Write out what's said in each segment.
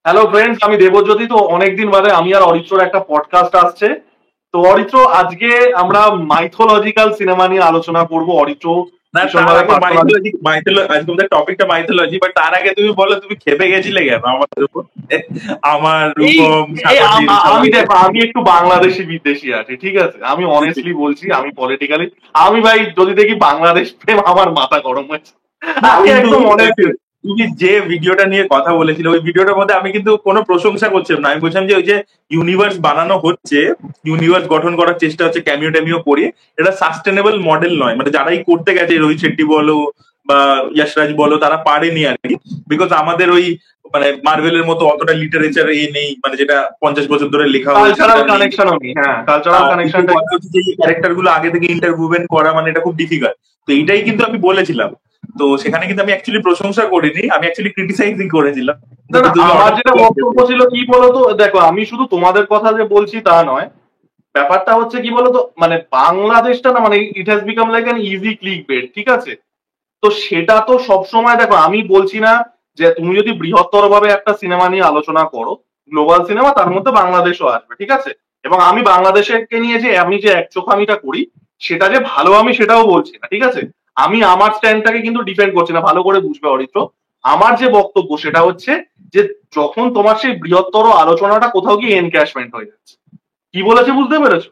Hello friends, আমি দেবজ্যোতি। তো অনেকদিন বাদে আমি আর অরিত্রর একটা পডকাস্ট আসছে। তো অরিত্র, আজকে আমরা মাইথোলজিক্যাল সিনেমা নিয়ে আলোচনা করব। অরিত্র না, তার ভীষণভাবে আগে মাইথোলজি আজকে আমাদের টপিকটা মাইথোলজি, বাট তার আগে তুমি বলো তুমি খেপে গেছিলে কেন আমাদের উপর? আমার এই রূপম এই সাগরদীপ আমি সবাই। দেখো, আমি একটু বাংলাদেশি বিদ্বেষী আছি, ঠিক আছে? আমি অনেস্টলি বলছি, আমি পলিটিক্যালি, আমি ভাই যদি দেখি বাংলাদেশ প্রেম, আমার মাথা গরম হয়েছে। না, আমি কিন্তু একদম অনেস্ট। তুমি যে ভিডিওটা নিয়ে কথা বলেছিলে ওই ভিডিওটার মধ্যে আমি কিন্তু কোনো প্রশংসা করছিলাম না। আমি বলছিলাম যে ওই যে ইউনিভার্স বানানো হচ্ছে, ইউনিভার্স গঠন করার চেষ্টা হচ্ছে ক্যামিও ট্যামিও করে, এটা সাস্টেনেবল মডেল নয়। মানে যারাই করতে গেছে, রোহিত শেট্টি বলো বা যশরাজ বলো, তারা পারেনি আর কি। বিকজ আমাদের ওই মানে মার্ভেলের মতো অতটা লিটারেচার নেই, মানে যেটা 50 বছর ধরে লেখা হয়েছে কালচারাল সেটা নেই। কানেকশনও নেই, হ্যাঁ, কালচারাল দ্বিতীয় কানেকশনটা। কথা হচ্ছে যে এই ক্যারেক্টার গুলো আগে থেকে ইন্টারভিউমেন্ট করা মানে এটা খুব ডিফিকাল্ট। তো এইটাই কিন্তু আমি বলেছিলাম। তো সেখানে কিন্তু আমি অ্যাকচুয়ালি প্রশংসা করিনি, আমি অ্যাকচুয়ালি ক্রিটিসাইজিং করেছিলাম। না না, তুমি আমার হঠাৎ যেটা বক্তব্য ছিল কি বলতো, দেখো আমি শুধু তোমাদের কথা যে বলছি তা নয়। ব্যাপারটা হচ্ছে কি বলতো, মানে বাংলাদেশটা না, মানে it has become like an easy click bed, ঠিক আছে? তো সেটা তো সবসময়, দেখো আমি বলছি না যে তুমি যদি বৃহত্তর ভাবে একটা সিনেমা নিয়ে আলোচনা করো, গ্লোবাল সিনেমা, তার মধ্যে বাংলাদেশও আসবে, ঠিক আছে? এবং আমি বাংলাদেশকে নিয়ে যে আমি যে একচোখামিটা করি, সেটা যে ভালো, আমি সেটাও বলছি না, ঠিক আছে? আমি আমার স্ট্যান্ডটাকে কিন্তু ডিফেন্ড করছি না, ভালো করে বুঝবে অরিত্র। আমার যে বক্তব্য সেটা হচ্ছে যে যখন তোমার সেই বৃহত্তর আলোচনাটা কোথাও গিয়ে এনক্যাশমেন্ট হয়ে যাচ্ছে। কি বলেছে বুঝতে পেরেছো?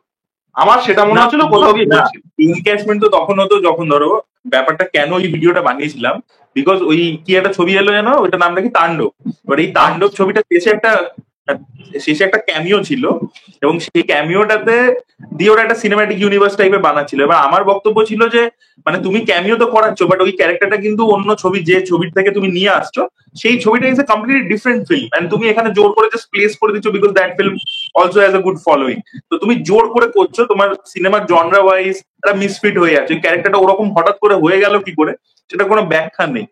আমার সেটা মনে না, হচ্ছিল কোথাও গিয়ে না, হচ্ছিল। এনগেজমেন্ট তো তখন হতো যখন ধরো ব্যাপারটা কেন এই ভিডিওটা বানিয়েছিলাম, বিকজ ওই কি একটা ছবি এলো যেন, ওইটার নামটা কি তাণ্ডব। এবার এই তাণ্ডব ছবিটা শেষে একটা ক্যামিও ছিল, এবং সেই ক্যামিওটাতে দিয়ে ওরা একটা সিনেম্যাটিক ইউনিভার্স টাইপের বানাচ্ছিল। এবার আমার বক্তব্য ছিল যে মানে তুমি ক্যামিও তো করাচ্ছ, বাট ওই ক্যারেক্টারটা কিন্তু অন্য ছবি, যে ছবির থেকে তুমি নিয়ে আসছো সেই ছবিটা is a completely different film, and তুমি এখানে জোর করে জাস্ট প্লেস করে দিচ্ছ because that film also has a good following. তো তুমি জোর করে করছো, তোমার সিনেমার জনরা ওয়াইজ একটা মিসফিট হয়ে যাচ্ছে। ওই ক্যারেক্টারটা ওরকম হঠাৎ করে হয়ে গেল কি করে, সেটা কোনো ব্যাখ্যা নেই।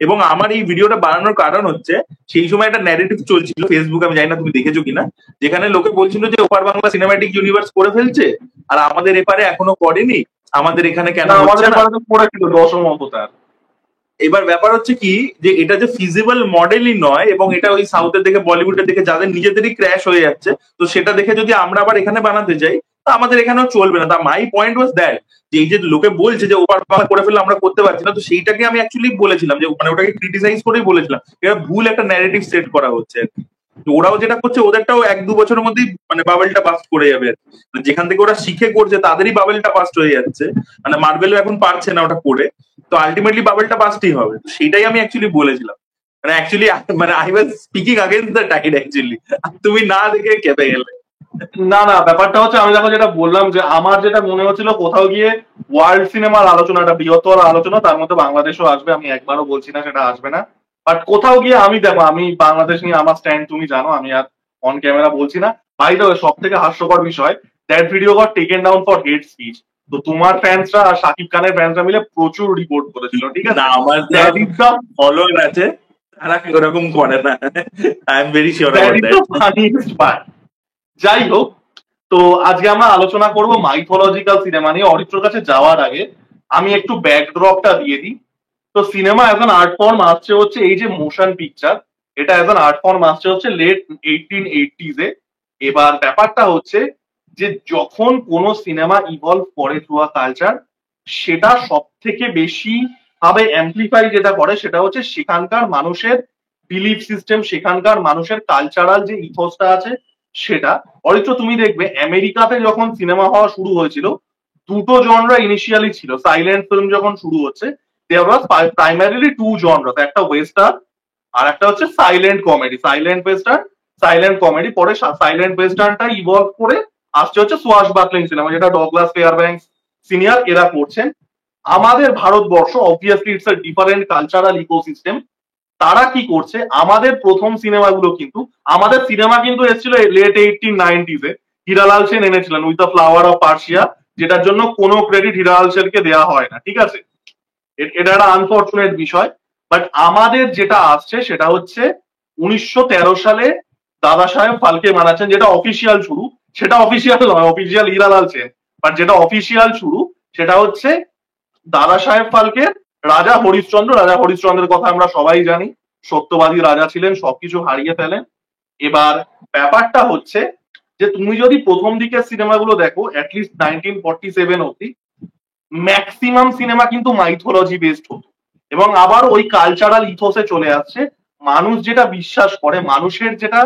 এবং আমার এই ভিডিওটা বানানোর কারণ হচ্ছে সেই সময় একটা ন্যারেটিভ চলছিল ফেসবুকে, আমি জানি না তুমি দেখেছো কিনা, যেখানে লোকে বলছিল যে ওপার বাংলা সিনেম্যাটিক ইউনিভার্স করে ফেলছে আর আমাদের এপারে এখনো করেনি, আমাদের এখানে কেন না, হচ্ছে আমাদের না। এবারে তো পড়েছিল দশম অবতার। এবার ব্যাপার হচ্ছে কি, যে এটা যে ফিজিবল মডেলই নয়, এবং এটা ওই সাউথের দিকে বলিউডের দিকে যাদের নিজেদেরই ক্র্যাশ হয়ে যাচ্ছে, তো সেটা দেখে যদি আমরা আবার এখানে বানাতে যাই, তো আমাদের এখানেও চলবে না। তা মাই পয়েন্ট ওয়াজ দ্যাট, যে এই যে লোকে বলছে যে ওপার বাংলা করে ফেললে আমরা করতে পারছি না, তো সেইটাকে আমি অ্যাকচুয়ালি বলেছিলাম যে মানে ওটাকে ক্রিটিসাইজ করেই বলেছিলাম এটা ভুল একটা ন্যারেটিভ সেট করা হচ্ছে আর কি। তো ওরাও যেটা করছে ওদেরটাও 1-2 বছরের মধ্যেই মানে বাবেলটা বাস্ট করে যাবে আর কি। মানে যেখান থেকে ওরা শিখে করছে তাদেরই বাবেলটা বাস্ট হয়ে যাচ্ছে। মানে মার্বেলও এখন পারছে না ওটা করে, তো আলটিমেটলি বাবেলটা বাস্টই হবে। তো সেটাই আমি অ্যাকচুয়ালি বলেছিলাম। মানে অ্যাকচুয়ালি মানে I was speaking against the tide actually. তুমি না দেখে কেঁপে গেলে। না না, ব্যাপারটা হচ্ছে আমি দেখো যেটা বললাম, যে আমার যেটা মনে হচ্ছিল কোথাও গিয়ে ওয়ার্ল্ড সিনেমার আলোচনাটা বৃহত্তর আলোচনা, তার মধ্যে বাংলাদেশও আসবে, আমি একবারও বলছি না সেটা আসবে না। বাট কোথাও গিয়ে আমি দেখো, আমি বাংলাদেশ নিয়ে আমার স্ট্যান্ড তুমি জানো, আমি আর অন ক্যামেরা বলছি না। বাই দ্য ওয়ে, সব থেকে হাস্যকর বিষয়, that video goat taken down for hate speech. তো তোমার ফ্যান্সরা আর শাকিব খানের ফ্যান্সরা মিলে প্রচুর রিপোর্ট করেছিল, ঠিক না, আছে? আমার দ্যাট ইজ দ্য ফলোয়ার আছে, তারা ওরকম করে না। I am very sure that about is that. The funniest part. যাই হোক, তো আজকে আমরা আলোচনা করব মাইথোলজিক্যাল সিনেমা নিয়ে। অরিত্রর কাছে যাওয়ার আগে আমি একটু ব্যাকড্রপটা দিয়ে দিই। তো cinema as an art form আসছে হচ্ছে, এই যে মোশন পিকচার, এটা অ্যাজ অ্যান আর্ট ফর্ম আসছে হচ্ছে লেট 1880s-এ। এবার ব্যাপারটা হচ্ছে যে যখন কোনো সিনেমা ইভলভ করে থ্রু আ কালচার, সেটা সব থেকে বেশি ভাবে অ্যাম্পলিফাই যেটা করে সেটা হচ্ছে সেখানকার মানুষের বিলিফ সিস্টেম, সেখানকার মানুষের কালচারাল যে ইথোসটা আছে সেটা। অরিত্র, তুমি দেখবে আমেরিকাতে যখন সিনেমা হওয়া শুরু হয়েছিল, দুটো জনরা ইনিশিয়ালি ছিল। সাইলেন্ট ফিল্ম যখন শুরু হচ্ছে, দেয়ার ওয়াজ প্রাইমারিলি টু জনরা, একটা ওয়েস্টার্ন আর একটা হচ্ছে silent comedy. Silent western, silent comedy. পরে সাইলেন্ট ওয়েস্টার্নটা ইভলভ করে আসছে হচ্ছে সোয়াশ বাটলিং সিনেমা, যেটা ডগলাস ফেয়ারব্যাঙ্কস সিনিয়র এরা করছেন। আমাদের Bharatvarsha obviously it's a different cultural ecosystem. তারা কি করছে, আমাদের প্রথম সিনেমাগুলো কিন্তু, আমাদের সিনেমা কিন্তু এসেছিল লেট 1890s-এ। হিরালাল সেন এনেছিলেন with the flower of Persia, যেটার জন্য কোনো ক্রেডিট হিরালাল সেনকে দেওয়া হয় না, ঠিক আছে? এটা একটা আনফর্চুনেট বিষয়। বাট আমাদের যেটা আসছে সেটা হচ্ছে 1913 সালে দাদা সাহেব ফালকে বানাচ্ছেন, যেটা অফিসিয়াল শুরু। সেটা অফিসিয়াল নয়, অফিসিয়াল হিরালাল সেন। বাট যেটা অফিসিয়াল শুরু সেটা হচ্ছে দাদা সাহেব ফালকের রাজা হরিশ্চন্দ্র। রাজা হরিশ্চন্দ্রের কথা আমরা সবাই জানি, সত্যবাদী রাজা ছিলেন, সবকিছু হারিয়ে ফেলেন। এবার ব্যাপারটা হচ্ছে যে তুমি যদি প্রথম দিকের সিনেমাগুলো দেখো অ্যাটলিস্ট 1947 অব্দি, ম্যাক্সিমাম সিনেমা কিন্তু মাইথোলজি বেসড হতো, এবং আবার ওই কালচারাল ইথোসে চলে আসছে। মানুষ যেটা বিশ্বাস করে, মানুষের যেটা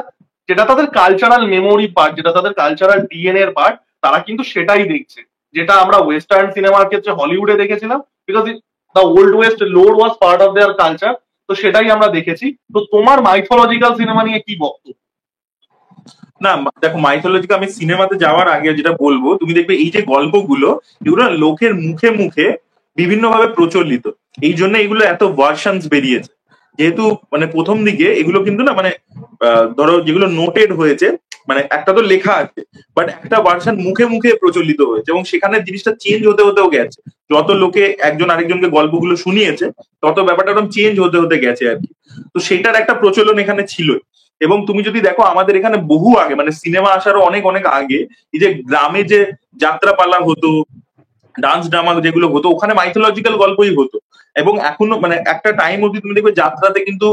যেটা তাদের কালচারাল মেমোরি পার্ট, যেটা তাদের কালচারাল ডিএনএ এর পার্ট, তারা কিন্তু সেটাই দেখছে। যেটা আমরা ওয়েস্টার্ন সিনেমার ক্ষেত্রে হলিউডে দেখেছিলাম, because the old West load was part of their culture, তো সেটাই আমরা দেখেছি। তো তোমার মাইথোলজিক্যাল সিনেমা নিয়ে কি বক্তব্য? না দেখো, মাইথোলজিকে আমি সিনেমাতে যাওয়ার আগে যেটা বলবো, তুমি দেখবে এই যে গল্পগুলো, এগুলো না লোকের মুখে মুখে বিভিন্ন ভাবে প্রচলিত। এই জন্য এগুলো এত ভার্সনস বেরিয়েছে। যেহেতু মানে প্রথম দিকে এগুলো কিন্তু না মানে ধরো যেগুলো নোটেড হয়েছে, মানে একটা তো লেখা আছে, বাট একটা ভার্সন মুখে মুখে প্রচলিত হয়েছে, এবং সেখানে জিনিসটা চেঞ্জ হতে হতেও গেছে। যত লোকে একজন আরেকজনকে গল্পগুলো শুনিয়েছে, তত ব্যাপারটা একদম চেঞ্জ হতে হতে গেছে আর কি। তো সেটার একটা প্রচলন এখানে ছিল। এবং তুমি যদি দেখো আমাদের এখানে বহু আগে, মানে সিনেমা আসারও অনেক অনেক আগে, এই যে গ্রামে যে যাত্রাপালা হতো, ডান্স ড্রামা যেগুলো হতো, ওখানে মাইথোলজিক্যাল গল্পই হতো। এবং এখনো মানে একটা টাইম অব্দি তুমি দেখবে যাত্রাতে কিন্তু,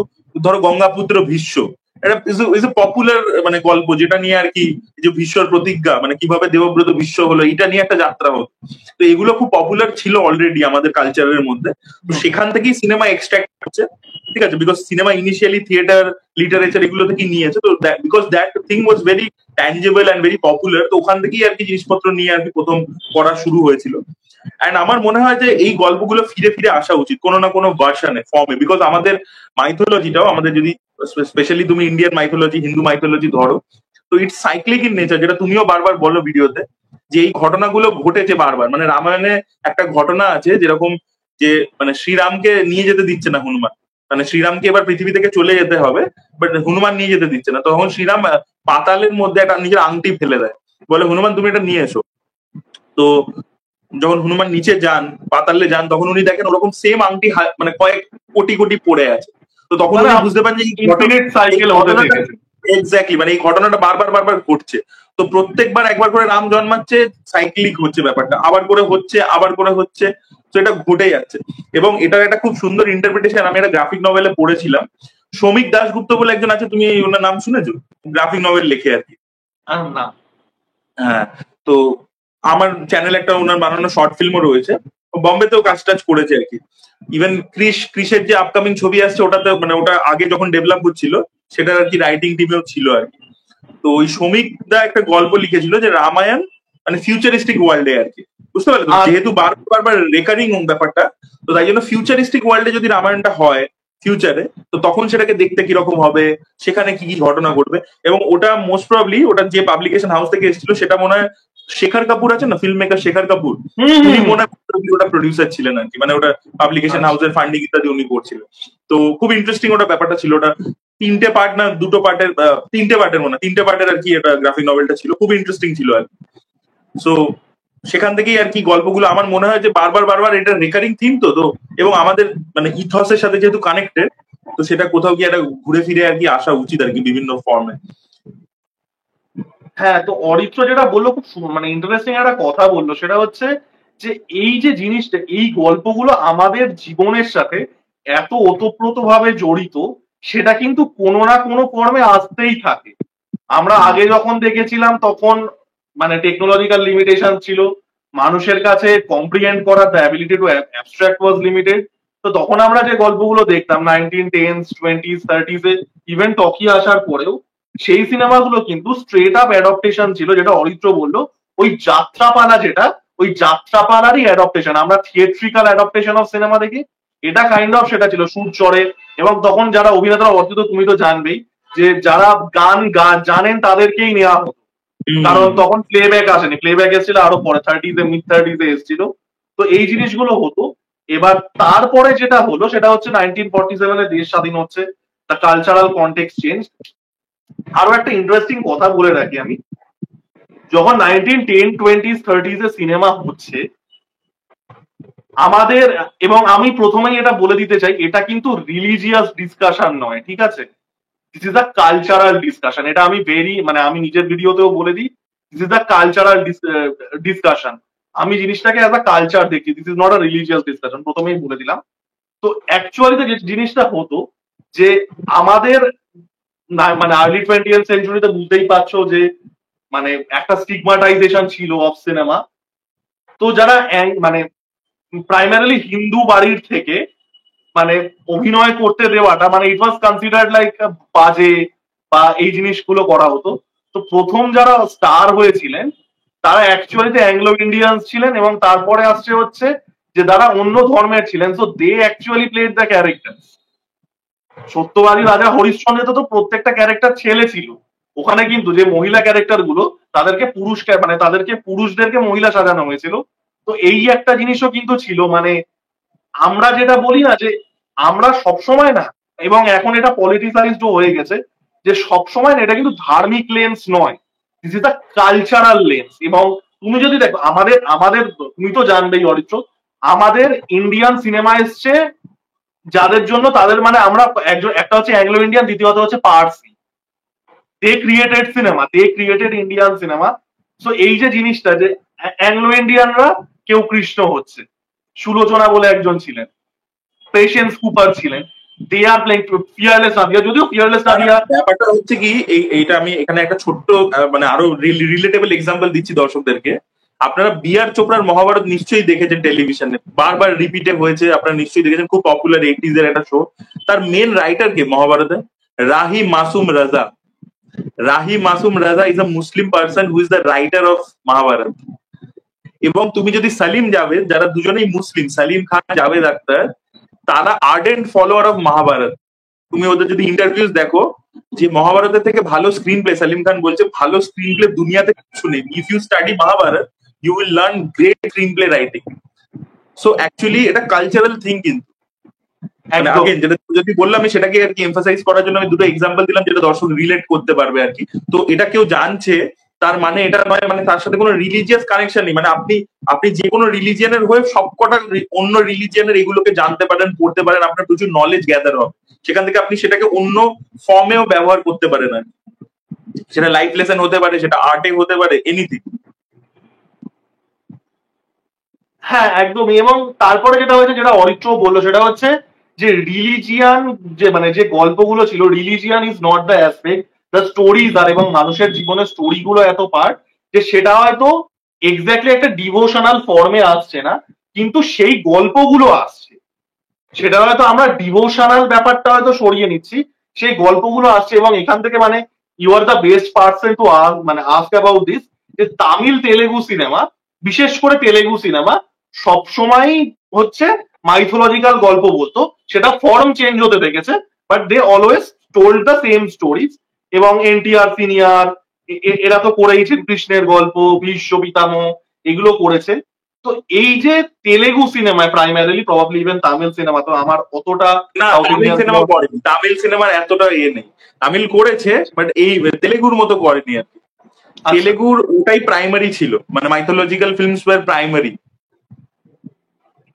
ধরো গঙ্গাপুত্র ভীষ্ম, এটা ইজ এ পপুলার মানে গল্প, যেটা নিয়ে আর কি যে ভীষ্মর প্রতিজ্ঞা, মানে কিভাবে দেবব্রত ভীষ্ম হলো, এটা নিয়ে একটা যাত্রা হতো। তো এগুলো খুব পপুলার ছিল অলরেডি আমাদের কালচারের মধ্যে। তো সেখান থেকেই সিনেমা এক্সট্রাক্ট হচ্ছে, ঠিক আছে, because cinema initially theatre, literature এগুলো থেকে নিয়েছে। তো because that thing was very tangible and very popular, তো ওখান থেকেই আর কি জিনিসপত্র নিয়ে আর কি প্রথম পড়া শুরু হয়েছিল। অ্যান্ড আমার মনে হয় যে এই গল্পগুলো ফিরে ফিরে আসা উচিত কোনো না কোনো ভার্সনে, ফর্মে, বিকজ আমাদের মাইথোলজিটাও, আমাদের যদি স্পেশালি তুমি ইন্ডিয়ান মাইথোলজি, হিন্দু মাইথোলজি ধরো, তো ইটস সাইক্লিক ইন নেচার, যেটা তুমিও বারবার বলো ভিডিওতে, যে এই ঘটনাগুলো ঘটেছে বারবার। মানে রামায়ণে একটা ঘটনা আছে যেরকম, যে মানে শ্রীরামকে নিয়ে যেতে দিচ্ছে না হনুমান, মানে শ্রীরামকে এবার পৃথিবী থেকে চলে যেতে হবে, বাট হনুমান নিয়ে যেতে দিচ্ছে না। তখন শ্রীরাম পাতালের মধ্যে একটা নিজের আংটি ফেলে দেয়, বলে হনুমান তুমি এটা নিয়ে এসো। তো যখন হনুমান নিচে যান, পাতালে যান, তখন উনি দেখেন ওরকম সেম আংটি মানে কয়েক কোটি কোটি পড়ে আছে। তো তখন মানে উনি বুঝতে পারেন যে ইনফিনিট সাইকেল হতে থেকেছে। এক্স্যাক্টলি, মানে এই ঘটনাটা বারবার বারবার ঘটছে। তো প্রত্যেকবার একবার করে রাম জন্মাচ্ছে, সাইক্লিক হচ্ছে ব্যাপারটা, আবার করে হচ্ছে, আবার করে হচ্ছে। তো এটা ঘটে যাচ্ছে। এবং এটার একটা খুব সুন্দর ইন্টারপ্রিটেশন আমি একটা গ্রাফিক নভেলে পড়েছিলাম। শ্রমিক দাশগুপ্ত বলে একজন আছে, তুমি ওনার নাম শুনেছো? গ্রাফিক নভেল লেখে আর কি। না। হ্যাঁ। তো আমার চ্যানেলে একটা ওনার বানানো শর্ট ফিল্মও রয়েছে, বম্বেতেও কাজ টাজ করেছে আর কি। ইভেন ক্রিসের যে আপকামিং ছবি আসছে, ওটাতে মানে ওটা আগে যখন ডেভেলপ হচ্ছিল, সেটার আর কি রাইটিং টিমেও ছিল আর কি। তো ওই শ্রমিক দা একটা গল্প লিখেছিল যে রামায়ণ মানে ফিউচারিস্টিক ওয়ার্ল্ডে আর কি, বুঝতে পারলে তো? যেহেতু বারবার বারবার রেকারিং ব্যাপারটা, তো তাই জন্য ফিউচারিস্টিক ওয়ার্ল্ডে যদি রামায়ণটা হয় ফিউচারে, তো তখন সেটাকে দেখতে কিরকম হবে, সেখানে কি কি ঘটনা ঘটবে। এবং ওটা মোস্ট প্রবাবলি ওটা যে পাবলিকেশন হাউস থেকে এসেছিল, সেটা মনে হয় শেখর কাপুর আছে না, ফিল্ম মেকার শেখর কাপুর, উনি মনে হয় ওটা প্রডিউসার ছিলেন আর কি, মানে ওটা পাবলিকেশন হাউসের ফান্ডিং ইত্যাদি উনি করছিলেন। তো খুব ইন্টারেস্টিং ওটা ব্যাপারটা ছিল। ওটা তিনটে পার্ট না দুটো পার্টের, তিনটে পার্টের মনে হয়, তিনটে পার্টের আর কি এটা গ্রাফিক নভেলটা ছিল, খুব ইন্টারেস্টিং ছিল আর কি। সো সেখান থেকেই আর কি গল্পগুলো আমার মনে হয় যে বারবার বারবার এটা রেকারিং থিম, তো তো এবং আমাদের মানে ইথসের সাথে যেহেতু কানেক্টেড, তো সেটা কোথাও গিয়ে একটা ঘুরে ফিরে আর কি আসা উচিত আর কি বিভিন্ন ফর্মে। হ্যাঁ, তো অরিত্র যেটা বললো খুব মানে ইন্টারেস্টিং একটা কথা বললো, সেটা হচ্ছে যে এই যে জিনিসটা, এই গল্পগুলো আমাদের জীবনের সাথে এত ওতপ্রোত ভাবে জড়িত, সেটা কিন্তু কোনো না কোনো ফর্মে আসতেই থাকে। আমরা আগে যখন দেখেছিলাম তখন মানে টেকনোলজিক্যাল লিমিটেশন ছিল, মানুষের কাছে কম্প্রিহেন্ড করার the ability to abstract was limited. তো তখন আমরা যে গল্পগুলো দেখতাম 1910s 20s 30s এ, ইভেন টকি আসার পরেও, সেই সিনেমাগুলো কিন্তু স্ট্রেট আপ অ্যাডপ্টেশন ছিল, যেটা অরিত্র বললো। ওই যাত্রাপালা, যেটা ওই যাত্রাপালারই অ্যাডপ্টেশন, আমরা থিয়েট্রিক্যাল অ্যাডপ্টেশন অফ সিনেমা দেখি, এটা কাইন্ড অফ সেটা ছিল সুর চড়ে। এবং তখন যারা অভিনেতারা, অর্থ তো তুমি তো জানবেই, যে যারা গান জানেন তাদেরকেই নেওয়া হতো, কারণ তখন প্লেব্যাক আসেনি, প্লেব্যাক এসেছিল আরো পরে, 30s এ, মিড 30s এ এসেছিল। তো এই জিনিসগুলো হতো। এবার তারপরে যেটা হলো সেটা হচ্ছে 1947 এ দেশ স্বাধীন হচ্ছে, দ্য কালচারাল কন্টেক্সট চেঞ্জ। আরো একটা ইন্টারেস্টিং কথা বলে রাখি আমি, যখন 1910 20s 30s এ সিনেমা হচ্ছে আমাদের, এবং আমি প্রথমেই এটা বলে দিতে চাই, এটা কিন্তু রিলিজিয়াস ডিসকাশন নয়, ঠিক আছে? This is a cultural discussion. এটা আমি মানে আমি নিজের ভিডিওতেও বলে দিই, this is a cultural discussion. আমি জিনিসটাকে অ্যাজ আ কালচার দেখি, this is not a religious discussion, প্রথমেই বলে দিলাম। তো অ্যাকচুয়ালি যে জিনিসটা হতো, যে আমাদের মানে আর্লি 20th সেঞ্চুরিতে বুঝতেই পারছো যে মানে একটা স্টিগমাটাইজেশন ছিল অফ সিনেমা। তো যারা মানে প্রাইমারিলি হিন্দু বাড়ির থেকে মানে অভিনয় করতে দেওয়াটা মানে ইট ওয়াজ কনসিডার্ড লাইক বাজে বা এই জিনিসগুলো করা হতো। তো প্রথম যারা স্টার হয়েছিলেন তারা অ্যাকচুয়ালিতে অ্যাংলো ইন্ডিয়ান্স ছিলেন, এবং তারপরে আসছে হচ্ছে যে যারা অন্য ধর্মের ছিলেন, so they actually played the character. সত্যবাদী রাজা হরিশ্চন্দ্রে তো প্রত্যেকটা ক্যারেক্টার ছেলে ছিল, ওখানে কিন্তু যে মহিলা ক্যারেক্টার গুলো তাদেরকে পুরুষ মানে তাদেরকে পুরুষদেরকে মহিলা সাজানো হয়েছিল। তো এই একটা জিনিসও কিন্তু ছিল, মানে আমরা যেটা বলি না যে আমরা সবসময় না, এবং এখন এটা পলিটিসাইজড হয়ে গেছে যে সবসময় না, এটা কিন্তু ধার্মিক লেন্স নয়, this is the cultural lens. এবং তুমি যদি দেখো আমাদের আমাদের তুমি তো জানবেই অরিত্র, আমাদের ইন্ডিয়ান সিনেমা এসছে যাদের জন্য তাদের মানে আমরা একজন, একটা হচ্ছে অ্যাংলো ইন্ডিয়ান, দ্বিতীয়ত হচ্ছে পার্সি। দে ক্রিয়েটেড সিনেমা, দে ক্রিয়েটেড ইন্ডিয়ান সিনেমা। সো এই যে জিনিসটা যে অ্যাংলো ইন্ডিয়ানরা কেউ কৃষ্ণ হচ্ছে, সুলোচনা বলে একজন ছিলেন, পেশেন্স কুপার ছিলেন, দে আর প্লেইং ফিয়ারলেস নাদিয়া, যদিও ফিয়ারলেস নাদিয়া ব্যাপারটা হচ্ছে কি এইটা আমি এখানে একটা ছোট্ট মানে আরো রিলেটেবল এক্সাম্পল দিচ্ছি দর্শকদেরকে। আপনারা বি আর চোপড়ার মহাভারত নিশ্চয়ই দেখেছেন, টেলিভিশনে বারবার রিপিটে হয়েছে, আপনারা নিশ্চয়ই দেখেছেন, খুব পপুলার 80s এর একটা শো। তার মেন রাইটার কে মহাভারতে? রাহি মাসুম রাজা। Rahi Masoom Raza is a Muslim person who is the writer of Mahabharat. এবং তুমি যদি সালিম জাভেদ, যারা দুজনেই মুসলিম, সালিম খান জাভেদ আক্তার, তারা আর্ডেন্ট ফলোয়ার অফ মহাভারত। তুমি ওদের যদি ইন্টারভিউজ দেখো, যে মহাভারতের থেকে ভালো স্ক্রিন প্লে, সালিম খান বলছে ভালো স্ক্রিন প্লে দুনিয়াতে কিছু নেই, if you study Mahabharat you will learn great screenplay writing. So actually এটা কালচারাল থিং কিন্তু। যেটা যদি বললাম আমি সেটাকে আর কি এমফাসাইজ করার জন্য আমি দুটো এক্সাম্পল দিলাম যেটা দর্শক রিলেট করতে পারবে আর কি। তো এটা কেউ জানছে তার মানে এটা নয় মানে তার সাথে কোনো রিলিজিয়াস কানেকশন নেই, মানে আপনি আপনি যে কোনো রিলিজিয়ানের হয়ে সবকটা অন্য রিলিজিয়ানের এগুলোকে জানতে পারেন, পড়তে পারেন, আপনার প্রচুর নলেজ গ্যাদার হবে, সেখান থেকে আপনি সেটাকে অন্য ফর্মেও ব্যবহার করতে পারেন আর সেটা লাইফ লেসন হতে পারে, সেটা আর্টে হতে পারে, এনিথিং। হ্যাঁ একদমই। এবং তারপরে যেটা হয়েছে, যেটা অরিত্র বললো, সেটা হচ্ছে যে রিলিজিয়ান যে মানে যে গল্পগুলো ছিল, religion is not the aspect, the stories are, এবং মানুষের জীবনের স্টোরি গুলো এত পার্ট যে সেটা হয়তো এক্স্যাক্টলি একটা ডিভোশনাল ফর্মে আসছে না, কিন্তু সেই গল্পগুলো আসছে, সেটা হয়তো আমরা ডিভোশনাল ব্যাপারটা হয়তো সরিয়ে নিচ্ছি, সেই গল্পগুলো আসছে। এবং এখান থেকে মানে you are the best person to মানে আস্ক অ্যাবাউট দিস, যে তামিল তেলেগু সিনেমা, বিশেষ করে তেলেগু সিনেমা সবসময় হচ্ছে মাইথোলজিক্যাল গল্প বলতো, সেটা ফর্ম চেঞ্জ হতে দেখেছে, but they always told the same stories. এবং এনটিআর সিনিয়র এরা তো করেইছেন কৃষ্ণের গল্প, ভীষ্ম পিতামহ, এগুলো করেছে। তো এই যে তেলেগু সিনেমায় primarily, probably even Tamil cinema, তো আমার অতটা না তামিল সিনেমা করেনি, তামিল সিনেমার এতটা ইয়ে নেই, তামিল করেছে বাট এই তেলেগুর মতো করেনি আর কি। তেলেগুর ওটাই প্রাইমারি ছিল, মানে mythological films were primary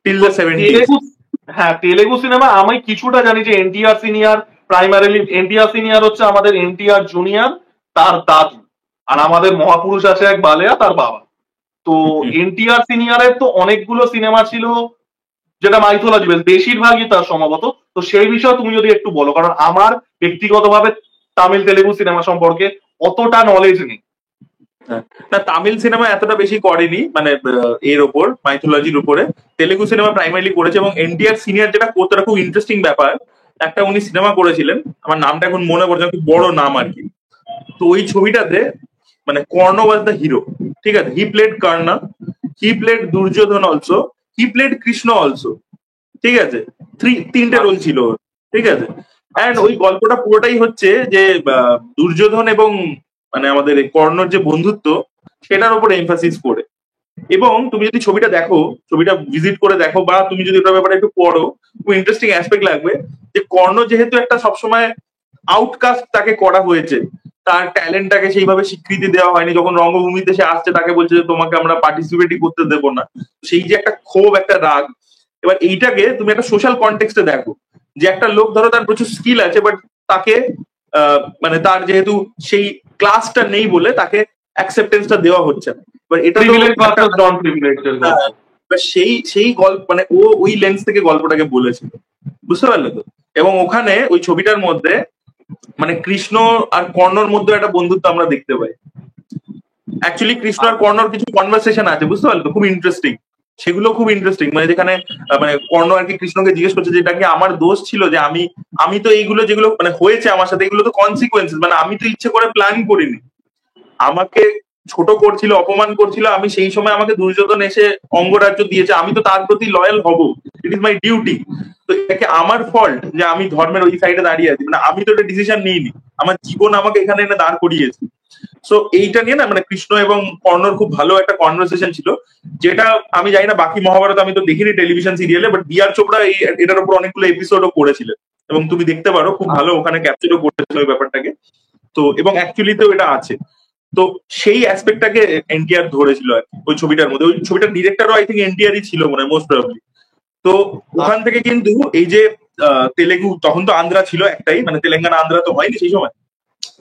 till the 70s। হ্যাঁ তেলেগু সিনেমা আমি কিছুটা জানি যে NTR senior primarily, NTR senior হচ্ছে আমাদের এনটিআর জুনিয়র, তার দাদু, আর আমাদের মহাপুরুষ আছে এক বালেয়া, তার বাবা। তো এনটিআর সিনিয়রের তো অনেকগুলো সিনেমা ছিল যেটা মাইথোলজি বেস, বেশিরভাগই তার সম্ভবত। তো সেই বিষয়ে তুমি যদি একটু বলো, কারণ আমার ব্যক্তিগতভাবে তামিল তেলেগু সিনেমা সম্পর্কে অতটা নলেজ নেই। না তামিল সিনেমা এতটা বেশি করেনি মানে এর ওপর, মাইথোলজির উপরে। তেলেগু সিনেমা প্রাইমারিলি করেছে। এবং এনটিআর সিনিয়র যেটা করতে খুব ইন্টারেস্টিং ব্যাপার, একটা উনি সিনেমা করেছিলেন, আমার নামটা এখন মনে পড়ছে, খুব বড় নাম আর কি। তো ওই ছবিটাতে মানে কর্ণ ওয়াজ দ্য হিরো, ঠিক আছে, he played Karna, he played Duryodhana also, he played Krishna also, ঠিক আছে, তিনটে রোল ছিল, ঠিক আছে। অ্যান্ড ওই গল্পটা পুরোটাই হচ্ছে যে দুর্যোধন এবং মানে আমাদের কর্ণর যে বন্ধুত্ব সেটার উপরে এমফাসিস করে। এবং তুমি যদি ছবিটা দেখো, ছবিটা ভিজিট করে দেখো, বা তুমি যদি ওটার ব্যাপারে একটু পড়ো, খুব ইন্টারেস্টিং অ্যাসপেক্ট লাগবে যে কর্ণ যেহেতু একটা সবসময় আউটকাস্ট তাকে করা হয়েছে, তার ট্যালেন্টটাকে সেইভাবে স্বীকৃতি দেওয়া হয়নি, যখন রঙ্গভূমিতে সে আসছে তাকে বলছে যে তোমাকে আমরা পার্টিসিপেটই করতে দেবো না, সেই যে একটা ক্ষোভ, একটা রাগ। এবার এইটাকে তুমি একটা সোশ্যাল কনটেক্সটে দেখো, যে একটা লোক ধরো তার প্রচুর স্কিল আছে বাট তাকে মানে তার যেহেতু সেই ক্লাসটা নেই বলে তাকে অ্যাকসেপ্টেন্সটা দেওয়া হচ্ছে না। এবার এটা সেই সেই গল্প মানে ও ওই লেন্স থেকে গল্পটাকে বলেছিল, বুঝতে পারলে তো। এবং ওখানে ওই ছবিটার মধ্যে মানে কৃষ্ণ আর কর্ণর মধ্যে একটা বন্ধুত্ব আমরা দেখতে পাই। অ্যাকচুয়ালি কৃষ্ণ আর কর্ণর কিছু কনভারসেশন আছে, বুঝতে পারলে তো, খুব ইন্টারেস্টিং। সেগুলো খুব ইন্টারেস্টিং, মানে যেখানে মানে কর্ণ আর কি কৃষ্ণকে জিজ্ঞেস করছে যে এটা কি আমার দোষ ছিল যে আমি আমি তো এইগুলো যেগুলো মানে হয়েছে আমার সাথে, এগুলো তো কনসিকুয়েন্সেস, মানে আমি তো ইচ্ছে করে প্ল্যান করিনি। আমাকে ছোট করছিল, অপমান করছিল, আমি সেই সময় আমাকে দুর্যোধন এসে অঙ্গরাজ্য দিয়েছে, আমি তো তার প্রতি লয়াল হব, ইট ইজ মাই ডিউটি। তো এটাকে আমার ফল্ট যে আমি ধর্মের ওই সাইডে দাঁড়িয়ে আছি, মানে আমি তো এটা ডিসিশন নিইনি, আমার জীবন আমাকে এখানে এনে দাঁড় করিয়েছে। সো এইটা নিয়ে না মানে কৃষ্ণ এবং কর্ণর খুব ভালো একটা কনভারসেশন ছিল, যেটা আমি জানি না বাকি মহাভারত আমি তো দেখিনি টেলিভিশন সিরিয়ালে, বাট বি আর চোপড়া এই এটার উপর অনেকগুলো এপিসোডও করেছিলেন, এবং তুমি দেখতে পারো খুব ভালো ওখানে ক্যাপচারও করেছিল ওই ব্যাপারটাকে। তো এবং অ্যাকচুয়ালিতেও এটা আছে। তো সেই অ্যাসপেক্টটাকে এনটিআর ধরেছিল আর কি ওই ছবিটার মধ্যে। ওই ছবিটার ডিরেক্টরও আই থিঙ্ক এনটিআরই ছিল মনে হয়, মোস্ট প্রবাবলি। তো ওখান থেকে কিন্তু এই যে তেলেগু, তখন তো আন্ধ্রা ছিল একটাই, মানে তেলেঙ্গানা আন্ধ্রা তো হয়নি সেই সময়।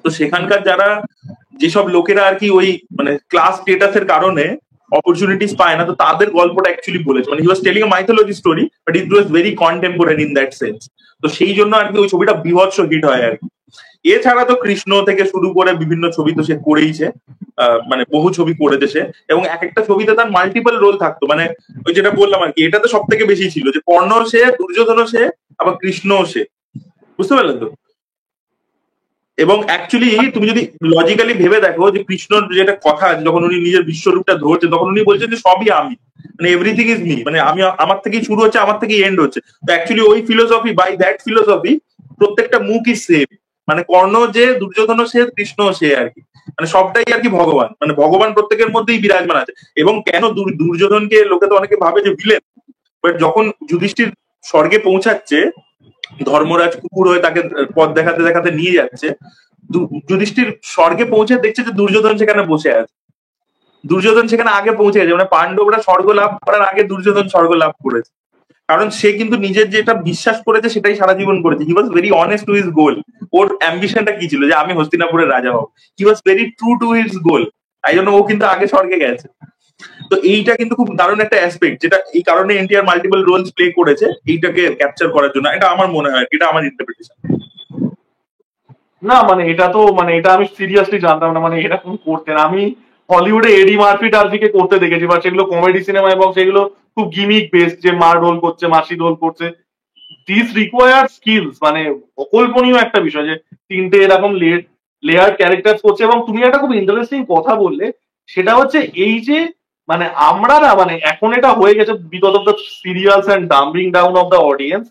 তো সেখানকার যারা যেসব লোকেরা আর কি ওই মানে ক্লাস স্টেটাসের কারণে অপরচুনিটিস পায় না, তো তাদের গল্পটা অ্যাকচুয়ালি বলেছে, মানে he was telling a mythology story but it was very contemporary in that sense. তো সেই জন্য আর কি ওই ছবিটা বীভৎস হিট হয় আর কি। এছাড়া তো কৃষ্ণ থেকে শুরু করে বিভিন্ন ছবি তো সে করেইছে, মানে বহু ছবি করেছে সে, এবং এক একটা ছবিতে তার মাল্টিপল রোল থাকতো। মানে ওই যেটা বললাম আর কি, এটাতে সব থেকে বেশি ছিল যে কর্ণ সে, দুর্যোধন সে, আবার কৃষ্ণও সে, বুঝতে পারলেন তো। এবং অ্যাকচুয়ালি তুমি যদি লজিক্যালি ভেবে দেখো যে কৃষ্ণর যেটা কথা আছে, যখন উনি নিজের বিশ্বরূপটা ধরছেন তখন উনি বলছেন যে সবই আমি, মানে এভরিথিং ইজ মি, মানে আমি, আমার থেকেই শুরু হচ্ছে, আমার থেকেই এন্ড হচ্ছে। তো অ্যাকচুয়ালি ওই ফিলোসফি, বাই দ্যাট ফিলোসফি প্রত্যেকটা মুখ ইজ সেম, মানে কর্ণ যে, দুর্যোধন সে, কৃষ্ণ সে আর কি, মানে সবটাই আর কি ভগবান, মানে ভগবান প্রত্যেকের মধ্যেই বিরাজমান আছে। এবং কেন দুর্যোধনকে লোকে তো অনেকে ভাবে যে ভিলেন, বাট যখন যুধিষ্ঠির স্বর্গে পৌঁছাচ্ছে, ধর্মরাজ কুকুর হয়ে তাকে পথ দেখাতে দেখাতে নিয়ে যাচ্ছে, যুধিষ্ঠির স্বর্গে পৌঁছে দেখছে যে দুর্যোধন সেখানে বসে আছে। দুর্যোধন সেখানে আগে পৌঁছে গেছে, মানে পাণ্ডবরা স্বর্গ লাভ করার আগে দুর্যোধন স্বর্গ লাভ করেছে। কারণ সে কিন্তু নিজের যেটা বিশ্বাস করেছে সেটাই সারা জীবন করেছে। He was very honest to his goal. ওর অ্যাম্বিশনটা কি ছিল যে আমি হস্তিনাপুরের রাজা হব, he was very true to his goal, তাই জন্য ও কিন্তু আগে স্বর্গে গেছে। তো এইটা কিন্তু খুব দারুণ একটা অ্যাসপেক্ট, যেটা এই কারণে এনটিআর মাল্টিপল রোলস প্লে করেছে এইটাকে ক্যাপচার করার জন্য, এটা আমার মনে হয়, এটা আমার ইন্টারপ্রিটেশন। না মানে এটা তো মানে এটা আমি সিরিয়াসলি জানতাম না, মানে এরকম করতেন। আমি হলিউডে এডি মার্ফি টার্ফিকে করতে দেখেছি, বা সেগুলো কমেডি সিনেমা, এবং সেগুলো খুব গিমিক বেসড, যে মার রোল করছে, মাসি রোল করছে। দিস রিকোয়ার্ড স্কিলস, মানে অকল্পনীয় একটা বিষয় যে তিনটে এরকম লেয়ার ক্যারেক্টার করছে। এবং তুমি একটা খুব ইন্টারেস্টিং কথা বললে, সেটা হচ্ছে এই যে মানে আমরা না মানে এখন এটা হয়ে গেছে because of the serials and dumbing down of the audience,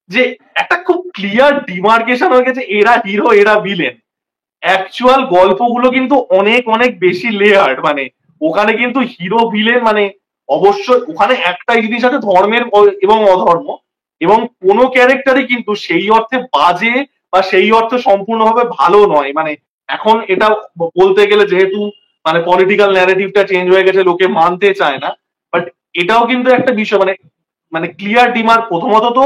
যে একটা খুব ক্লিয়ার ডিমার্কেশন হয়ে গেছে, এরা হিরো এরা ভিলেন। অ্যাকচুয়াল গল্পগুলো কিন্তু অনেক অনেক বেশি লেয়ার্ড, মানে ওখানে কিন্তু হিরো ভিলেন মানে অবশ্যই ওখানে একটাই জিনিস আছে, ধর্মের এবং অধর্ম, এবং কোনো ক্যারেক্টারই কিন্তু সেই অর্থে বাজে বা সেই অর্থে সম্পূর্ণভাবে ভালো নয়। মানে এখন এটা বলতে গেলে যেহেতু মানে পলিটিক্যাল ন্যারেটিভটা চেঞ্জ হয়ে গেছে, লোকে মানতে চায় না, বাট এটাও কিন্তু একটা বিষয়, মানে মানে ক্লিয়ার ডিমার। প্রথমত তো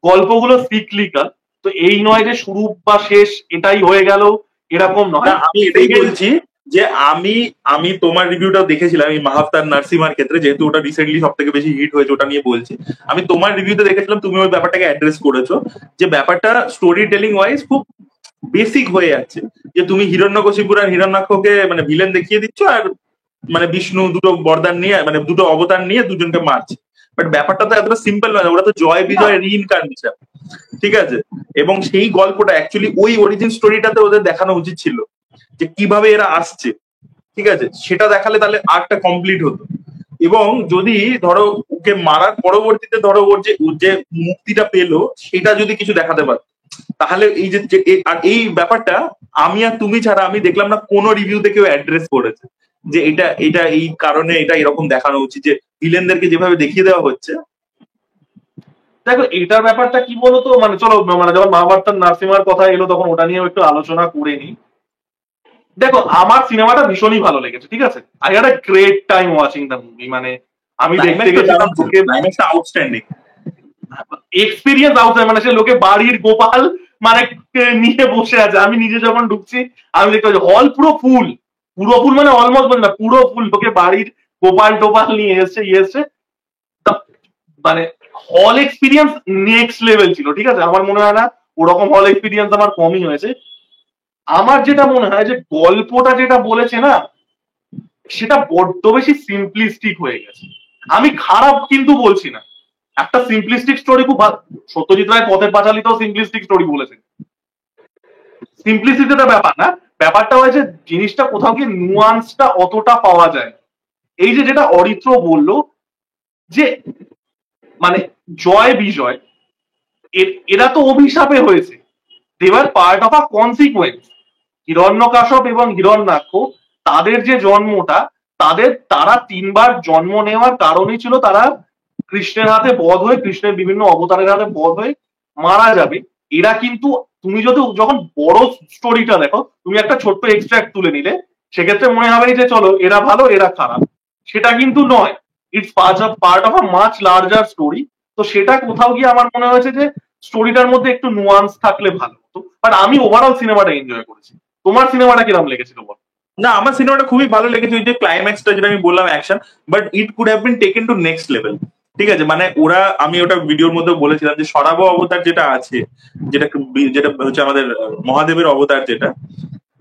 গল্পগুলো সিক্লিকাল, তো এই নয় যে শুরু বা শেষ এটাই হয়ে গেল, এরকম নয়। আমি এটাই বলছি যে আমি আমি তোমার রিভিউটাও দেখেছিলাম এই মাহাবতার নার্সিমার ক্ষেত্রে, যেহেতু ওটা রিসেন্টলি সব থেকে বেশি হিট হয়েছে, ওটা নিয়ে বলছি। আমি তোমার রিভিউতে দেখেছিলাম তুমি ওই ব্যাপারটাকে অ্যাড্রেস করেছো, যে ব্যাপারটা স্টোরি টেলিং ওয়াইজ খুব বেসিক হয়ে যাচ্ছে, যে তুমি হিরণ্যকশিপুর আর হিরণ্যাক্ষকে মানে ভিলেন দেখিয়ে দিচ্ছ, আর মানে বিষ্ণু দুটো বরদান নিয়ে, মানে দুটো অবতার নিয়ে দুজনকে মারছে। বাট ব্যাপারটা তো এতটা সিম্পল নয়, ওরা তো জয় বিজয় রিইনকার্নেশন, ঠিক আছে। এবং সেই গল্পটা অ্যাকচুয়ালি ওই অরিজিন স্টোরিটাতে ওদের দেখানো উচিত ছিল, যে কিভাবে এরা আসছে, ঠিক আছে, সেটা দেখালে তাহলে আর্টটা কমপ্লিট হতো। এবং যদি ধরো ওকে মারার পরবর্তীতে ধরো ওর যে মুক্তিটা পেলো সেটা যদি কিছু দেখাতে পারত, তাহলে এই যে আর এই ব্যাপারটা আমি আর তুমি ছাড়া আমি দেখলাম না কোনো রিভিউতে কেউ অ্যাড্রেস করেছে, যে এটা এটা এই কারণে এটা এরকম দেখানো উচিত, যে ভিলেনদেরকে যেভাবে দেখিয়ে দেওয়া হচ্ছে। দেখো এটার ব্যাপারটা কি বলতো, মানে চলো মানে যখন মহাভারত নার্সিমার কথা এলো তখন ওটা নিয়েও একটু আলোচনা করে নি। দেখো আমার সিনেমাটা ভীষণই ভালো লেগেছে, ঠিক আছে, I had a great time watching the movie. মানে আমি দেখতে গেছিলাম, আউটস্ট্যান্ডিং এক্সপিরিয়েন্স আউটসাইড, মানে সে লোকে বাড়ির গোপাল মানে নিয়ে বসে আছে। আমি নিজে যখন ঢুকছি আমি দেখতে পাচ্ছি হল পুরো ফুল, পুরো ফুল মানে অলমোস্ট বল না, পুরো ফুল, লোকে বাড়ির গোপাল টোপাল নিয়ে এসছে এসছে। মানে হল এক্সপিরিয়েন্স নেক্সট লেভেল ছিল, ঠিক আছে। আমার মনে হয় না ওরকম হল এক্সপিরিয়েন্স আমার কমই হয়েছে। আমার যেটা মনে হয় যে গল্পটা যেটা বলেছে না, সেটা বড্ড বেশি সিম্পলিস্টিক হয়ে গেছে। আমি খারাপ কিন্তু বলছি না, একটা সিম্পলিস্টিক স্টোরি খুব সত্যজিৎ রায় পথের পাঁচালীতেও সিম্পলিস্টিক স্টোরি বলেছেন। সিম্পলিসিটিটা ব্যাপার না, ব্যাপারটা হয়েছে জিনিসটা কোথাও গিয়ে নুয়ান্সটা অতটা পাওয়া যায়। এই যে যেটা অরিত্র বললো যে মানে জয় বিজয় এরা তো অভিশাপে হয়েছে, দেওয়ার পার্ট অফ আ কনসিকুয়েন্স। হিরণ্যকাশ্যপ এবং হিরণ্যাক্ষ তাদের যে জন্মটা, তারা 3বার জন্ম নেওয়ার কারণই ছিল তারা কৃষ্ণের হাতে বধ হয়ে, কৃষ্ণের বিভিন্ন অবতারের হাতে বধ হয়ে মারা যাবে। এরা কিন্তু তুমি যদি যখন বড় স্টোরিটা দেখো, তুমি একটা ছোট্ট এক্সট্রাক্ট তুলে নিলে সেক্ষেত্রে মনে হবে যে চলো এরা ভালো এরা খারাপ, সেটা কিন্তু নয়। It's part of a much larger story. তো সেটা কোথাও গিয়ে আমার মনে হয়েছে যে স্টোরিটার মধ্যে একটু নুয়ান্স থাকলে ভালো হতো। বাট আমি ওভারঅল সিনেমাটা এনজয় করেছি। তোমার সিনেমাটা কিরকম লেগেছিল বল? না, আমার সিনেমাটা খুবই ভালো লেগেছে। ওই যে ক্লাইম্যাক্সটা যেটা আমি বললাম action, but it could have been taken to next level. ঠিক আছে, মানে ওরা, আমি ওটা ভিডিওর মধ্যে বলেছিলাম যে সরাব অবতার যেটা আছে, যেটা যেটা হচ্ছে আমাদের মহাদেবের অবতার, যেটা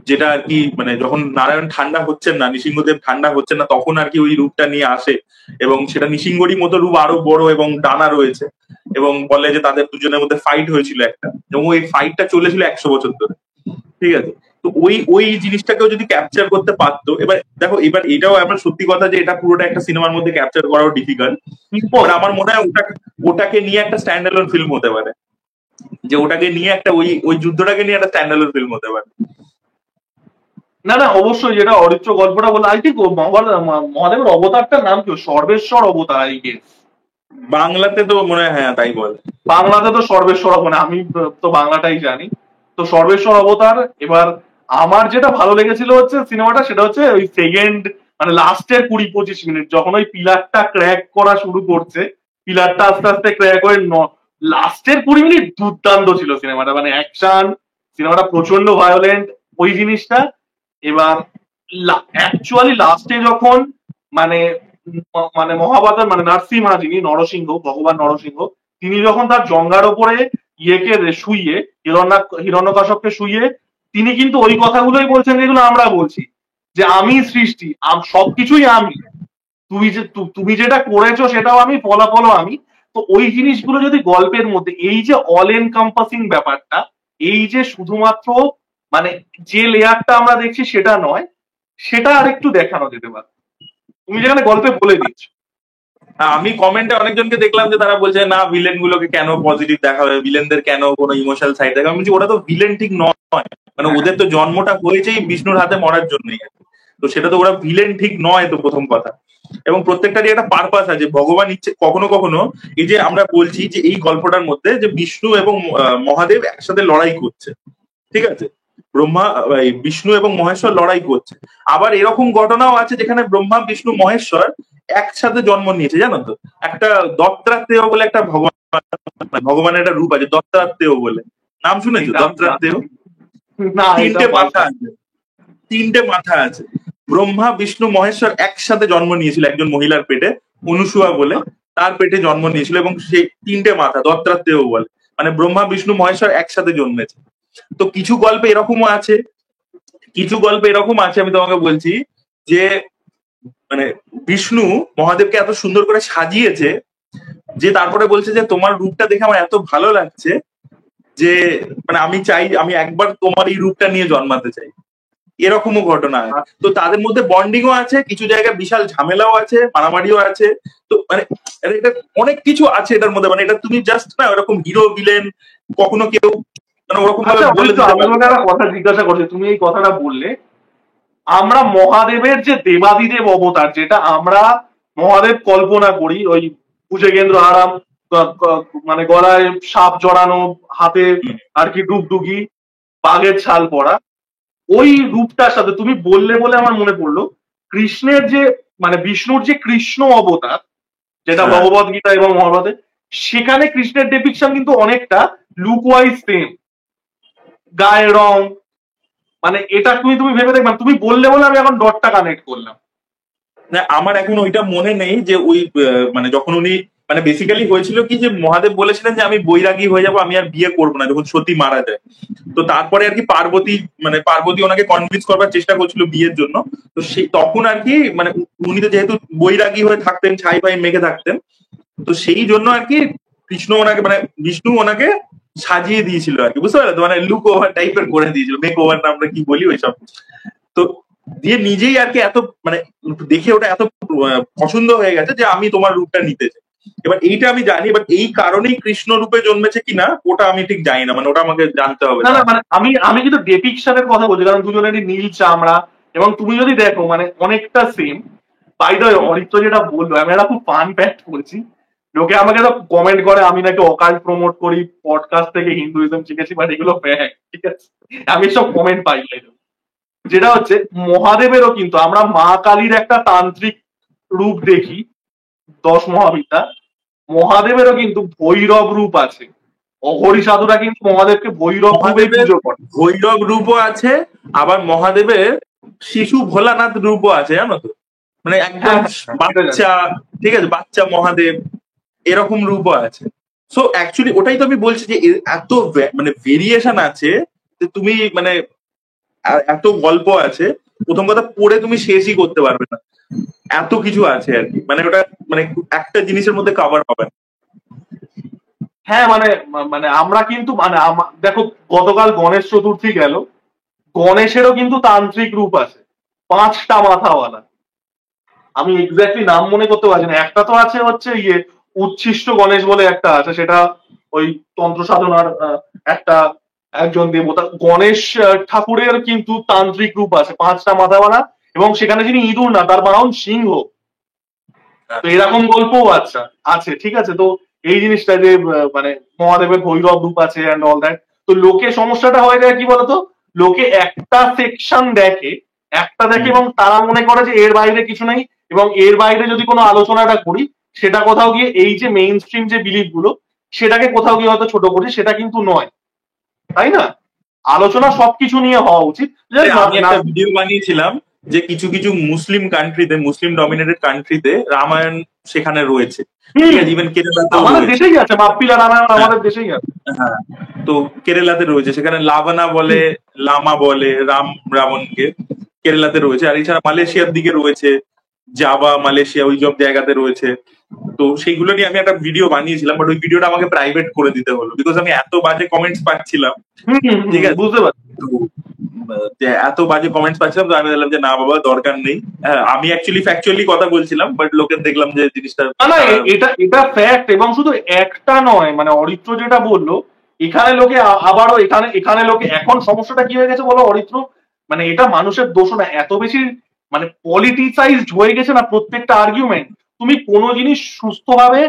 যেটা আর কি মানে যখন নারায়ণ ঠান্ডা হচ্ছেন না, নৃসিংহদেব ঠান্ডা হচ্ছেন না, তখন আর কি ওই রূপটা নিয়ে আসে। এবং সেটা নৃসিংহরই মতো রূপ, আরো বড় এবং ডানা রয়েছে। এবং বলে যে তাদের দুজনের মধ্যে ফাইট হয়েছিল একটা, এবং ওই ফাইটটা চলেছিল 100 বছর ধরে। ঠিক আছে, তো ওই ওই জিনিসটাকেও যদি ক্যাপচার করতে পারতো। এবার দেখো, এবার এটাও আমার সত্যি কথা যে এটা পুরোটা একটা সিনেমার মধ্যে ক্যাপচার করাও ডিফিকাল্ট। আমার মনে হয় ওটাকে নিয়ে একটা স্ট্যান্ড অ্যালোন ফিল্ম হতে পারে, যে ওটাকে নিয়ে একটা ওই ওই যুদ্ধটাকে নিয়ে একটা স্ট্যান্ড অ্যালোন ফিল্ম হতে পারে। না না, অবশ্যই যেটা অরিত্র গল্পটা বলে, আই থিঙ্ক মহাদেবের অবতারটার নাম কি, সর্বেশ্বর অবতার আই গেস। বাংলাতে তো মনে হয় হ্যাঁ তাই বলে। বাংলাতে তো সর্বেশ্বর, মানে আমি তো বাংলাটাই জানি। তো সর্বেশ্বর অবতার। এবার আমার যেটা ভালো লেগেছিল হচ্ছে সিনেমাটা, সেটা হচ্ছে ওই সেকেন্ড মানে লাস্টের 20-25 মিনিট, যখন ওই পিলারটা ক্র্যাক করা শুরু করছে, পিলারটা আস্তে আস্তে ক্র্যাক হয়ে লাস্টের 20 মিনিট দুর্দান্ত ছিল সিনেমাটা, মানে অ্যাকশন, সিনেমাটা প্রচন্ড ভায়োলেন্ট ওই জিনিসটা। এবার অ্যাকচুয়ালি লাস্টে যখন মানে মানে মহাভারতের মানে নরসিংহা, যিনি নরসিংহ, ভগবান নরসিংহ, তিনি যখন তার জঙ্গার ওপরে ইয়েকে শুইয়ে, হিরণ্যকশ্যপকে শুইয়ে, তিনি কিন্তু ওই কথাগুলোই বলছেন যেগুলো আমরা বলছি, যে আমি সৃষ্টি, সবকিছুই আমি, তুমি যেটা করেছো সেটাও আমি, ফলাফলও আমি। তো ওই জিনিসগুলো যদি গল্পের মধ্যে, এই যে অল এনকাম্পাসিং ব্যাপারটা, এই যে শুধুমাত্র মানে যে লেয়ারটা আমরা দেখছি সেটা নয়, সেটা আরেকটু দেখানো যেতে পারে, তুমি যেখানে গল্পে বলে দিচ্ছ। আমি কমেন্টে অনেকজনকে দেখলাম যে তারা বলছে না ভিলেন গুলোকে কেন পজিটিভ দেখা হবে, ভিলেনদের কেন কোনো ইমোশনাল সাইড দেখা। আমি বলছি ওরা তো ভিলেন ঠিক নয়, মানে ওদের তো জন্মটা হয়েছেই বিষ্ণুর হাতে মরার জন্যই। তো সেটা তো ওরা ভিলেন ঠিক নয়, তো প্রথম কথা। এবং প্রত্যেকটারই একটা পারপাস আছে। ভগবান ইচ্ছে কখনো কখনো, এই যে আমরা বলছি যে এই গল্পটার মধ্যে যে বিষ্ণু এবং মহাদেব একসাথে লড়াই করছে, ঠিক আছে, বিষ্ণু এবং মহেশ্বর লড়াই করছে। আবার এরকম ঘটনাও আছে যেখানে ব্রহ্মা বিষ্ণু মহেশ্বর একসাথে জন্ম নিয়েছে, জানো তো। একটা দত্তাত্রেয় বলে একটা ভগবানের একটা রূপ আছে, দত্তাত্রেয় বলে, নাম শুনেছো দত্তাত্রেয়? না, 3টে মাথা আছে, 3টে মাথা আছে। ব্রহ্মা বিষ্ণু মহেশ্বর একসাথে জন্ম নিয়েছিল একজন মহিলার পেটে, অনুসুয়া বলে, তার পেটে জন্ম নিয়েছিল। এবং সেই 3টে মাথা দত্তাত্রেয় বলে, মানে ব্রহ্মা বিষ্ণু মহেশ্বর একসাথে জন্মেছে। তো কিছু গল্পে এরকমও আছে, কিছু গল্পে এরকম আছে, আমি তোমাকে বলছি যে মানে বিষ্ণু মহাদেবকে এত সুন্দর করে সাজিয়েছে যে তারপরে বলছে যে তোমার রূপটা দেখে আমার এত ভালো লাগছে যে মানে আমি চাই, আমি একবার তোমার এই রূপটা নিয়ে জন্মাতে চাই। এরকমও ঘটনা আছে। তো তাদের মধ্যে বন্ডিংও আছে, কিছু জায়গায় বিশাল ঝামেলাও আছে, মারামারিও আছে। তো মানে এটা অনেক কিছু আছে এটার মধ্যে। মানে এটা তুমি জাস্ট না ওরকম হিরো ভিলেন কখনো কেউ মানে ওরকম ভাবে বলে দিতে পারে। আমি একটা কথা জিজ্ঞাসা করছি, তুমি এই কথাটা বললে, আমরা মহাদেবের যে দেবাদিদেব অবতার, যেটা আমরা মহাদেব কল্পনা করি, ওই ভুজগেন্দ্র আরাম, মানে গলায় সাপ জড়ানো, হাতে আর কি ডুগডুগি, বাঘের ছাল পরা, ওই রূপটার সাথে তুমি বললে বলে আমার মনে পড়লো কৃষ্ণের যে মানে বিষ্ণুর যে কৃষ্ণ অবতার, যেটা ভগবত গীতা এবং মহাভারতে, সেখানে কৃষ্ণের ডেপিকশন কিন্তু অনেকটা লুক ওয়াইজ সেম, গায়ের রং, মানে এটা তুমি ভেবে দেখবে, তুমি বললে বলে আমি এখন ডটটা কানেক্ট করলাম। না আমার এখন ওইটা মনে নেই যে ওই মানে যখন উনি মানে বেসিক্যালি হয়েছিল কি যে মহাদেব বলেছিলেন যে আমি বৈরাগী হয়ে যাবো, আমি আর বিয়ে করবো না যখন সতী মারা যায়। তো তারপরে আর কি পার্বতী ওনাকে কনভিন্স করবার চেষ্টা করছিল বিয়ের জন্য। তো সেই তখন আর কি মানে উনি তো যেহেতু বৈরাগী হয়ে থাকতেন, ছাই ফাই মেখে থাকতেন, তো সেই জন্য আর কি কৃষ্ণ ওনাকে মানে বিষ্ণু ওনাকে সাজিয়ে দিয়েছিল আর কি, বুঝতে পারলে তো, মানে লুক ওভার টাইপের করে দিয়েছিল, মেক ওভার না আমরা কি বলি ওইসব। তো দিয়ে নিজেই আর কি এত মানে দেখে ওটা এত পছন্দ হয়ে গেছে যে আমি তোমার রূপটা নিতে চাই। এবার এইটা আমি জানি, এবার এই কারণেই কৃষ্ণ রূপে জন্মেছে কিনা ওটা আমি ঠিক জানি না, মানে ওটা আমাকে জানতে হবে। না না, মানে আমি কিন্তু ডেপিকশনের কথা বলছি, কারণ দুজনেরই নীল চামড়া, এবং তুমি যদি দেখো মানে অনেকটা same. By the way, Aritra যেটা বললো, আমি একটা খুব ফান ফ্যাক্ট বলছি। লোকে আমাকে তো কমেন্ট করে আমি নাকি অকাল্ট প্রমোট করি, পডকাস্ট থেকে হিন্দুইজম শিখেছি, বাট এগুলো ফ্যাক্ট, ঠিক আছে? আমি সব কমেন্ট পাই নাই। যেটা হচ্ছে, মহাদেবেরও কিন্তু আমরা মা কালীর একটা তান্ত্রিক রূপ দেখি, 10 মহাবিদ্যা। মহাদেবেরও কিন্তু ভৈরব রূপ আছে। অঘরী সাধুরা কিন্তু মহাদেবকে ভৈরব রূপে মহাদেবের পুজো করে। ভৈরব রূপও আছে, আবার মহাদেবের শিশু ভোলানাথ রূপও আছে, জানো তো, মানে একদম বাচ্চা, ঠিক আছে, বাচ্চা মহাদেব এরকম রূপও আছে। সো অ্যাকচুয়ালি ওটাই তো আমি বলছি যে এত মানে ভেরিয়েশন আছে যে তুমি মানে এত গল্প আছে, প্রথম কথা পড়ে তুমি শেষই করতে পারবে না, এত কিছু আছে আর কি, মানে ওটা মানে একটা জিনিসের মধ্যে কভার হবে না। হ্যাঁ, মানে মানে আমরা কিন্তু মানে দেখো, গতকাল গণেশ চতুর্থী গেল, গণেশেরও কিন্তু তান্ত্রিক রূপ আছে, 5টা মাথাওয়ালা। আমি এক্স্যাক্টলি নাম মনে করতে পারছি না। একটা তো আছে হচ্ছে উচ্ছিষ্ট গণেশ বলে একটা আছে, সেটা ওই তন্ত্র সাধনার একটা একজন দেবতা। গণেশ ঠাকুরের কিন্তু তান্ত্রিক রূপ আছে, 5টা মাথাওয়ালা, এবং সেখানে যিনি ইঁদুর না, তার বাহন সিংহ। তো এরকম গল্পও আচ্ছা আছে, ঠিক আছে? তো এই জিনিসটা যে মানে মহাদেবের ভৈরব রূপ আছে অ্যান্ড অল দ্যাট। তো লোকে সমস্যাটা হয়ে যায় কি বলতো, লোকে একটা সেকশন দেখে, এবং তারা মনে করে যে এর বাইরে কিছু নেই, এবং এর বাইরে যদি কোনো আলোচনাটা করি, সেটা কোথাও গিয়ে এই যে মেইন স্ট্রিম যে বিলিফ গুলো, সেটাকে কোথাও গিয়ে হয়তো ছোট করি, সেটা কিন্তু নয়, তাই না? আলোচনা সবকিছু নিয়ে হওয়া উচিত। আমি একটা ভিডিও বানিয়েছিলাম যে কিছু কিছু মুসলিম কান্ট্রিতে, মুসলিম ডমিনেটেড কান্ট্রিতে রামায়ণ সেখানে রয়েছে, ঠিক আছে, ইভেন কেরালাতে আমাদের দেশেই আছে, মাপ্পিলা রামায়ণ আমাদের দেশেই আছে। হ্যাঁ, তো কেরালাতে রয়েছে, সেখানে লাভানা বলে, লামা বলে রাম রাবণকে, কেরালাতে রয়েছে। আর এছাড়া মালয়েশিয়ার দিকে রয়েছে, জাভা মালয়েশিয়া ওই সব জায়গাতে রয়েছে। তো সেইগুলো নিয়ে আমি একটা ভিডিও বানিয়েছিলাম, বাট ওই ভিডিওটা আমাকে প্রাইভেট করে দিতে হলো, বিকজ আমি এত বাজে কমেন্টস পাচ্ছিলাম, ঠিক আছে, বুঝতে পারছি। যে এত বাজে কমেন্টস পাচ্ছিলাম, তো আমি বললাম যে না বাবা দরকার নেই। হ্যাঁ, আমি ফ্যাকচুয়ালি কথা বলছিলাম, বাট লোকের দেখলাম যে জিনিসটা না, এটা ফ্যাক্ট। এবং শুধু একটা নয়, মানে অরিত্র যেটা বললো, এখানে লোকে আবারও এখানে লোকে এখন সমস্যাটা কি হয়ে গেছে বলো অরিত্র, মানে এটা মানুষের দোষ না, এত বেশি মানে পলিটিসাইজড হয়ে গেছে না প্রত্যেকটা আর্গুমেন্ট। তুমি কোনো জিনিস সুস্থভাবে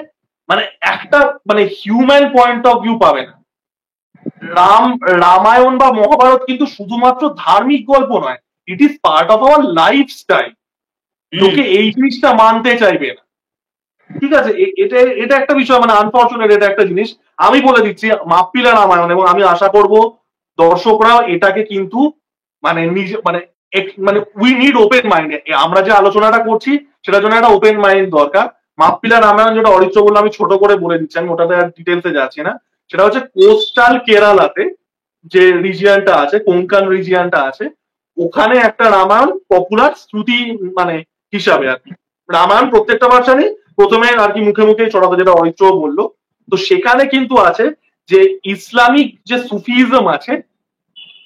মানে একটা মানে হিউম্যান পয়েন্ট অফ ভিউ পাবে না। রামায়ণ বা মহাভারত কিন্তু শুধুমাত্র ধার্মিক গল্প নয়, it is part of our lifestyle. লোকে এই জিনিসটা মানতে চাইবে না, ঠিক আছে? এটা এটা একটা বিষয়, মানে আনফর্চুনেট, এটা একটা জিনিস। আমি বলে দিচ্ছি, মাপ্পিলা রামায়ণ, এবং আমি আশা করব দর্শকরাও এটাকে কিন্তু মানে নিজে মানে মানে উই নিড ওপেন মাইন্ড। আমরা যে আলোচনাটা করছি সেটার জন্য একটা ওপেন মাইন্ড দরকার। মাপ্পিলা রামায়ণ যেটা অরিত্র বললো, আমি ছোট করে বলে দিচ্ছি, আমি ওটাতে আর ডিটেলসে যাচ্ছি না। সেটা হচ্ছে কোস্টাল কেরালাতে যে রিজিয়নটা আছে, কোঙ্কান রিজিয়নটা আছে, ওখানে একটা রামায়ণ পপুলার শ্রুতি মানে হিসাবে আর কি। রামায়ণ প্রত্যেকটা ভার্সানই প্রথমে আর কি মুখে মুখে ছড়াতো, যেটা অরিত্র বললো। তো সেখানে কিন্তু আছে যে ইসলামিক যে সুফিজম আছে,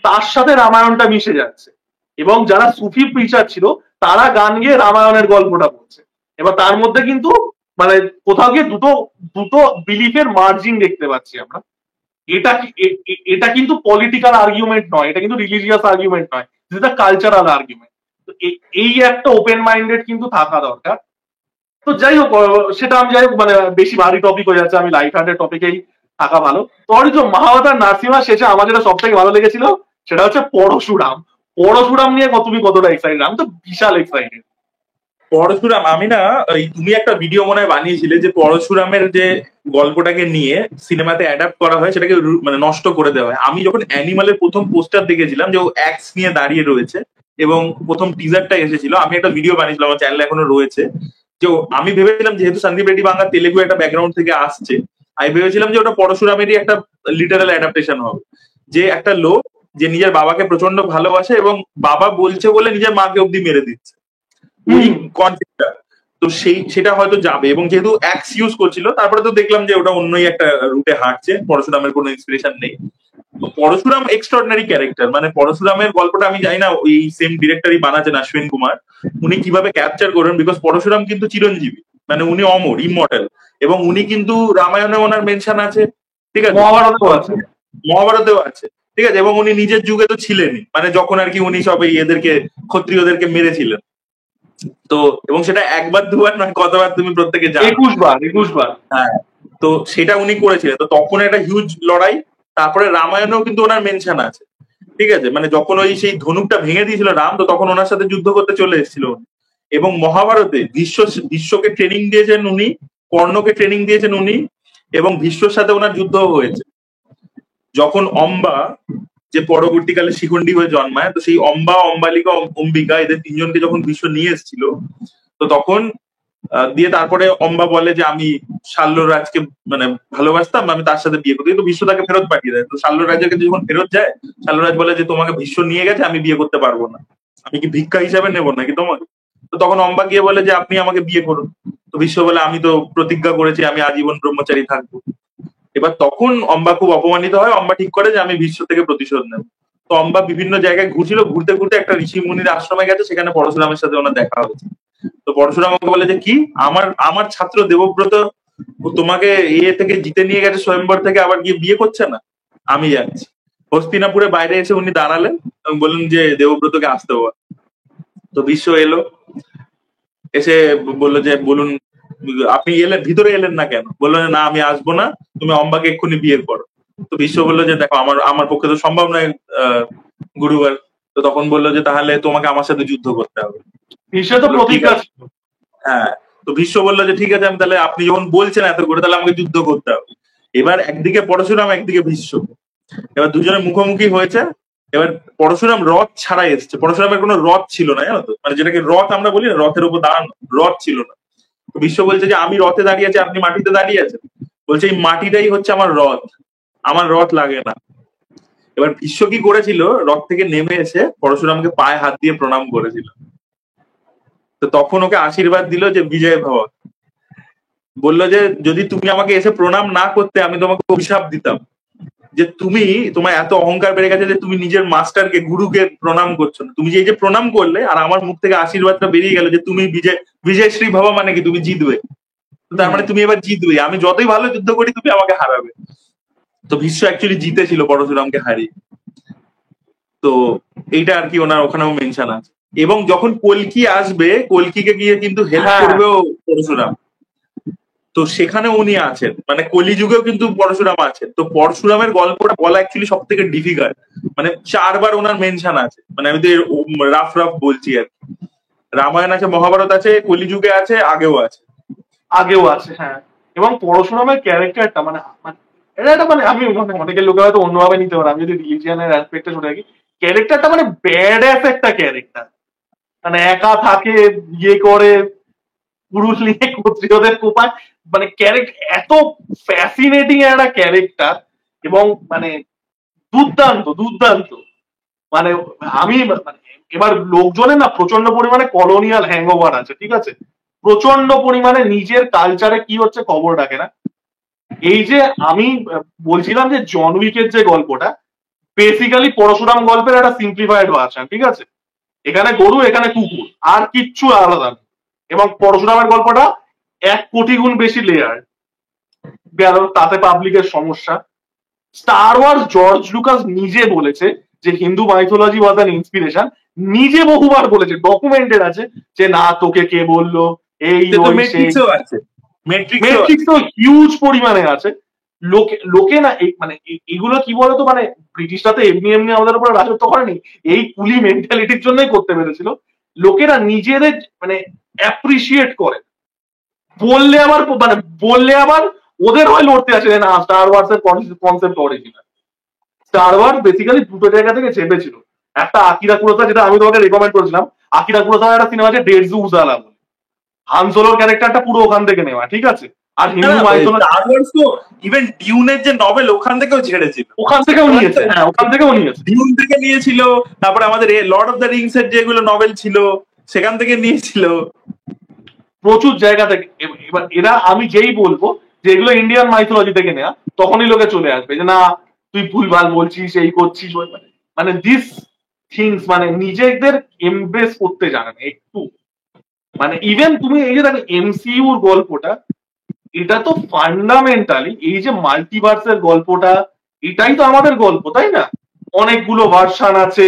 তার সাথে রামায়ণটা মিশে যাচ্ছে, এবং যারা সুফি প্রিচার ছিল তারা গান গিয়ে রামায়ণের গল্পটা বলছে। এবার তার মধ্যে কিন্তু মানে কোথাও গিয়ে দুটো দুটো বিলিফের মার্জিন দেখতে পাচ্ছি আমরা। এটা কিন্তু পলিটিক্যাল আর্গুমেন্ট নয়, এটা কিন্তু রিলিজিয়াস আর্গুমেন্ট নয়, এটা কালচারাল আর্গুমেন্ট। তো এই একটা ওপেন মাইন্ডেড কিন্তু থাকা দরকার। তো যাই হোক, সেটা আমি যাই হোক মানে বেশি ভারী টপিক হয়ে যাচ্ছে, আমি লাইট হার্টেড টপিকেই থাকা ভালো। তো অরিত্র, মহাভারত নারসিমা শেষে আমার যেটা সব থেকে ভালো লেগেছিল সেটা হচ্ছে পরশুরাম। পরশুরাম নিয়ে তুমি কতটা এক্সাইটেড? আমি তো বিশাল এক্সাইটেড। পরশুরাম, আমি না ওই তুমি একটা ভিডিও মনে হয় বানিয়েছিলে যে পরশুরামের যে গল্পটাকে নিয়ে সিনেমাতে অ্যাডাপ্ট করা হয় সেটাকে মানে নষ্ট করে দেওয়া হয়। আমি যখন অ্যানিমালের প্রথম পোস্টার দেখেছিলাম যে ও অ্যাক্স নিয়ে দাঁড়িয়ে রয়েছে এবং প্রথম টিজারটা এসেছিল, আমি একটা ভিডিও বানিয়েছিলাম, আমার চ্যানেলে এখনো রয়েছে, যে আমি ভেবেছিলাম যেহেতু সন্দীপ রেড্ডি বাংলা তেলেগু একটা ব্যাকগ্রাউন্ড থেকে আসছে, আমি ভেবেছিলাম যে ওটা পরশুরামেরই একটা লিটারাল অ্যাডাপ্টেশন হবে, যে একটা লোক যে নিজের বাবাকে প্রচন্ড ভালোবাসে এবং বাবা বলছে বলে নিজের মাকে অব্দি মেরে দিচ্ছে, ওই কনসেপ্টটা। তো সেটা হয়তো যাবে, এবং যেহেতু অ্যাক্স ইউজ করছিল তারপরে তো দেখলাম যে ওটা অন্যই একটা রুটে হাঁটছে, পরশুরামের কোনো ইন্সপিরেশন নেই। তো পরশুরাম এক্সট্রাঅর্ডিনারি ক্যারেক্টার, মানে পরশুরামের গল্পটা আমি জানি না ওই সেম ডিরেক্টরই বানাচ্ছেন অশ্বিন কুমার, উনি কিভাবে ক্যাপচার করেন, বিকজ পরশুরাম কিন্তু চিরঞ্জীবী, মানে উনি অমর, ইমমর্টাল, এবং উনি কিন্তু রামায়ণে ওনার মেনশন আছে, ঠিক আছে, মহাভারতেও আছে, মহাভারতেও আছে, ঠিক আছে, এবং উনি নিজের যুগে তো ছিলেনই, মানে যখন আর কি উনি সব এদেরকে ক্ষত্রিয়দেরকে মেরেছিলেন। তো এবং সেটা একবার দুবার নয়, কতবার তুমি প্রত্যেকে জানো, 21 বার। হ্যাঁ, তো সেটা উনি করেছিলেন। তো তখন একটা হিউজ লড়াই, তারপরে রামায়ণেও কিন্তু ওনার মেনশন আছে, ঠিক আছে, মানে যখন ওই সেই ধনুকটা ভেঙে দিয়েছিল রাম, তো তখন ওনার সাথে যুদ্ধ করতে চলে এসেছিল উনি। এবং মহাভারতে ভীষ্মকে ট্রেনিং দিয়েছেন উনি, কর্ণকে ট্রেনিং দিয়েছেন উনি, এবং ভীষ্মর সাথে ওনার যুদ্ধ হয়েছে। যখন অম্বা, যে পরবর্তীকালে শিখণ্ডী হয়ে জন্মায়, তো সেই অম্বা, অম্বালিকা, অম্বিকা, এদের তিনজনকে যখন ভীষ্ম নিয়ে এসেছিল, তো তখন দিয়ে তারপরে অম্বা বলে যে আমি শাল্যরাজকে মানে ভালোবাসতাম, আমি তার সাথে বিয়ে করতে, তো ভীষ্ম তাকে ফেরত পাঠিয়ে দেয়। তো শাল্যরাজের কাছে যখন ফেরত যায়, শাল্যরাজ বলে যে তোমাকে ভীষ্ম নিয়ে গেছে, আমি বিয়ে করতে পারবো না, আমি কি ভিক্ষা হিসাবে নেবো নাকি তোমাকে? তো তখন অম্বা গিয়ে বলে যে আপনি আমাকে বিয়ে করুন। তো ভীষ্ম বলে আমি তো প্রতিজ্ঞা করেছি আমি আজীবন ব্রহ্মচারী থাকবো। এবার তখন অম্বা খুব অপমানিত হয়, অম্বা ঠিক করে যে আমি ভীষ্ম থেকে প্রতিশোধ নেব। তো অম্বা বিভিন্ন জায়গায় ঘুরছিল, ঘুরতে ঘুরতে একটা ঋষি মুনির আশ্রমে গেছে, সেখানে পরশুরামের সাথে ওনার দেখা হয়েছে। তো পরশুরাম আমাকে বলে যে কি আমার আমার ছাত্র দেবব্রত তোমাকে থেকে জিতে নিয়ে গেছে স্বয়ম্বর থেকে, আবার গিয়ে বিয়ে করছে না, আমি যাচ্ছি। হস্তিনাপুরে বাইরে এসে উনি দাঁড়ালেন এবং বললেন যে দেবব্রতকে আসতে বল। তো ভীষ্ম এলো, এসে বললো যে বলুন আপনি এলেন, ভিতরে এলেন না কেন? বললো যে না আমি আসবো না, তুমি অম্বাকে এক্ষুনি বিয়ে করো। তো ভীষ্ম বললো যে দেখো আমার আমার পক্ষে তো সম্ভব নয় গুরুবার। তো তখন বললো যে তাহলে তোমাকে আমার সাথে যুদ্ধ করতে হবে। ভীষ্ম তো প্রতিজ্ঞা ছিল। হ্যাঁ, তো ভীষ্ম বললো যে ঠিক আছে, আমি তাহলে আপনি যখন বলছেন এত করে, তাহলে আমাকে যুদ্ধ করতে হবে। এবার একদিকে পরশুরাম, একদিকে ভীষ্ম, এবার দুজনের মুখোমুখি হয়েছে। এবার পরশুরাম রথ ছাড়াই এসছে, পরশুরামের কোনো রথ ছিল না, জানো তো, মানে যেটাকে রথ আমরা বলি না, রথের উপর দাঁড়ানো, রথ ছিল না। তো ভীষ্ম বলছে যে আমি রথে দাঁড়িয়ে আছি, আপনি মাটিতে দাঁড়িয়ে আছেন। বলছে এই মাটিটাই হচ্ছে আমার রথ, আমার রথ লাগে না। এবার ভীষ্ম কি করেছিল, রথ থেকে নেমে এসে পরশুরামকে পায়ে হাত দিয়ে প্রণাম করেছিল। তো তখন ওকে আশীর্বাদ দিল যে বিজয় ভব, বললো যে যদি তুমি আমাকে এসে প্রণাম না করতে আমি তোমাকে অভিশাপ দিতাম, যে তুমি তোমার এত অহংকার বেড়ে গেছে যে তুমি নিজের মাস্টারকে, গুরুকে প্রণাম করছো না। তুমি যে এই যে প্রণাম করলে আর আমার মুখ থেকে আশীর্বাদটা বেরিয়ে গেল যে তুমি বিজয়শ্রী ভবা, মানে কি তুমি জিতবে, তার মানে তুমি এবার জিতবে, আমি যতই ভালো যুদ্ধ করি তুমি আমাকে হারাবে। তো ভীষ্ম অ্যাকচুয়ালি জিতেছিল পরশুরামকে হারিয়ে। তো এইটা আর কি ওনার ওখানেও মেনশন আছে। এবং যখন কল্কি আসবে, কল্কিকে গিয়ে কিন্তু হেল্প করবেও পরশুরাম, তো সেখানে উনি আছেন, মানে কলিযুগেও কিন্তু পরশুরাম আছেন। তো পরশুরামের গল্পটা বলা অ্যাকচুয়ালি সব থেকে ডিফিকাল্ট, মানে 4বার ওনার মেনশন আছে, মানে আমি তো রাফ রাফ বলছি আর কি। রামায়ণ আছে, মহাভারত আছে, কলিযুগে আছে, আগেও আছে। হ্যাঁ। এবং পরশুরামের ক্যারেক্টারটা মানে এটা একটা মানে আমি অনেকের লোকে হয়তো অন্যভাবে নিতে পারে, আমি যদি রিলিজিয়ানের অ্যাসপেক্টে চলে থাকি, ক্যারেক্টারটা মানে ব্যাড অ্যাস একটা ক্যারেক্টার, মানে একা থাকে, বিয়ে করে, পুরুষ নিয়ে ক্ষত্রিয়দের কোপায়, মানে ক্যারেক্টার এত ফ্যাসিনেটিং একটা ক্যারেক্টার, এবং মানে দুর্দান্ত। মানে আমি মানে এবার লোকজনের না প্রচন্ড পরিমাণে কলোনিয়াল হ্যাংওভার আছে, ঠিক আছে, প্রচন্ড পরিমাণে নিজের কালচারে কি হচ্ছে খবর রাখে না। এই যে আমি বলছিলাম যে জন উইকের যে গল্পটা, বেসিক্যালি পরশুরাম গল্পের একটা সিম্পলিফাইড ভার্সন, ঠিক আছে, এখানে গরু, এখানে কুকুর, আর কিচ্ছু আলাদা নেই। এবং পরশুরামের গল্পটা 1 কোটি গুণ বেশি লেয়ার, তাতে পাবলিকের সমস্যা। স্টার ওয়ার্স জর্জ লুকাস নিজে বলেছে যে Hindu mythology was an inspiration, নিজে বহুবার বলেছে, ডকুমেন্টেড আছে, যে না তোকে কে বললো, এই ম্যাট্রিক্স তো হিউজ পরিমাণে আছে। লোকে না মানে এগুলো কি বলতো, মানে ব্রিটিশরা তো এমনি এমনি আমাদের উপর রাজত্ব করেনি, এই কুলি মেন্টালিটির জন্যই করতে পেরেছিল। লোকেরা নিজেদের মানে অ্যাপ্রিসিয়েট করে, বললে আবার ওদের হয়ে লড়তে আসে না। স্টার ওয়ার্স এর concept original. Star Wars basically দুটো জায়গা থেকে চেপেছিল। একটা আকিরা কুরোসাওয়া, যেটা আমি তোমাকে রেকমেন্ড করেছিলাম, আকিরা কুরোসাওয়ার একটা সিনেমা আছে ডেড জু উজালা বলে, হান সোলোর ক্যারেক্টারটা পুরো ওখান থেকে নেওয়া, ঠিক আছে? আর হিন্দু মাইথোলজি স্টার ওয়ার্স তো ইভেন ডিউনের যে নভেল ওখান থেকেও ছেড়েছিল, ওখান থেকেও নিয়েছে, হ্যাঁ ওখান থেকেও নিয়েছে। ডিউন থেকে নিয়েছিল, তারপরে আমাদের লর্ড অফ দ্য রিংস এর যেগুলো নভেল ছিল সেখান থেকে নিয়েছিল প্রচুর জায়গা থেকে। এবার এরা, আমি যেই বলবো যে এগুলো ইন্ডিয়ান মাইথোলজি থেকে নেওয়া, তখনই লোকে চলে আসবে যে না তুই ভুলভাল বলছিস, এই করছিস। মানে দিস থিংস, মানে নিজেদের এমব্রেস করতে জানে না একটু। মানে ইভেন তুমি এই যে দেখো এমসিইউর গল্পটা, এটা তো ফান্ডামেন্টালি এই যে মাল্টিভার্সের গল্পটা, এটাই তো আমাদের গল্প, তাই না? অনেকগুলো ভার্সান আছে,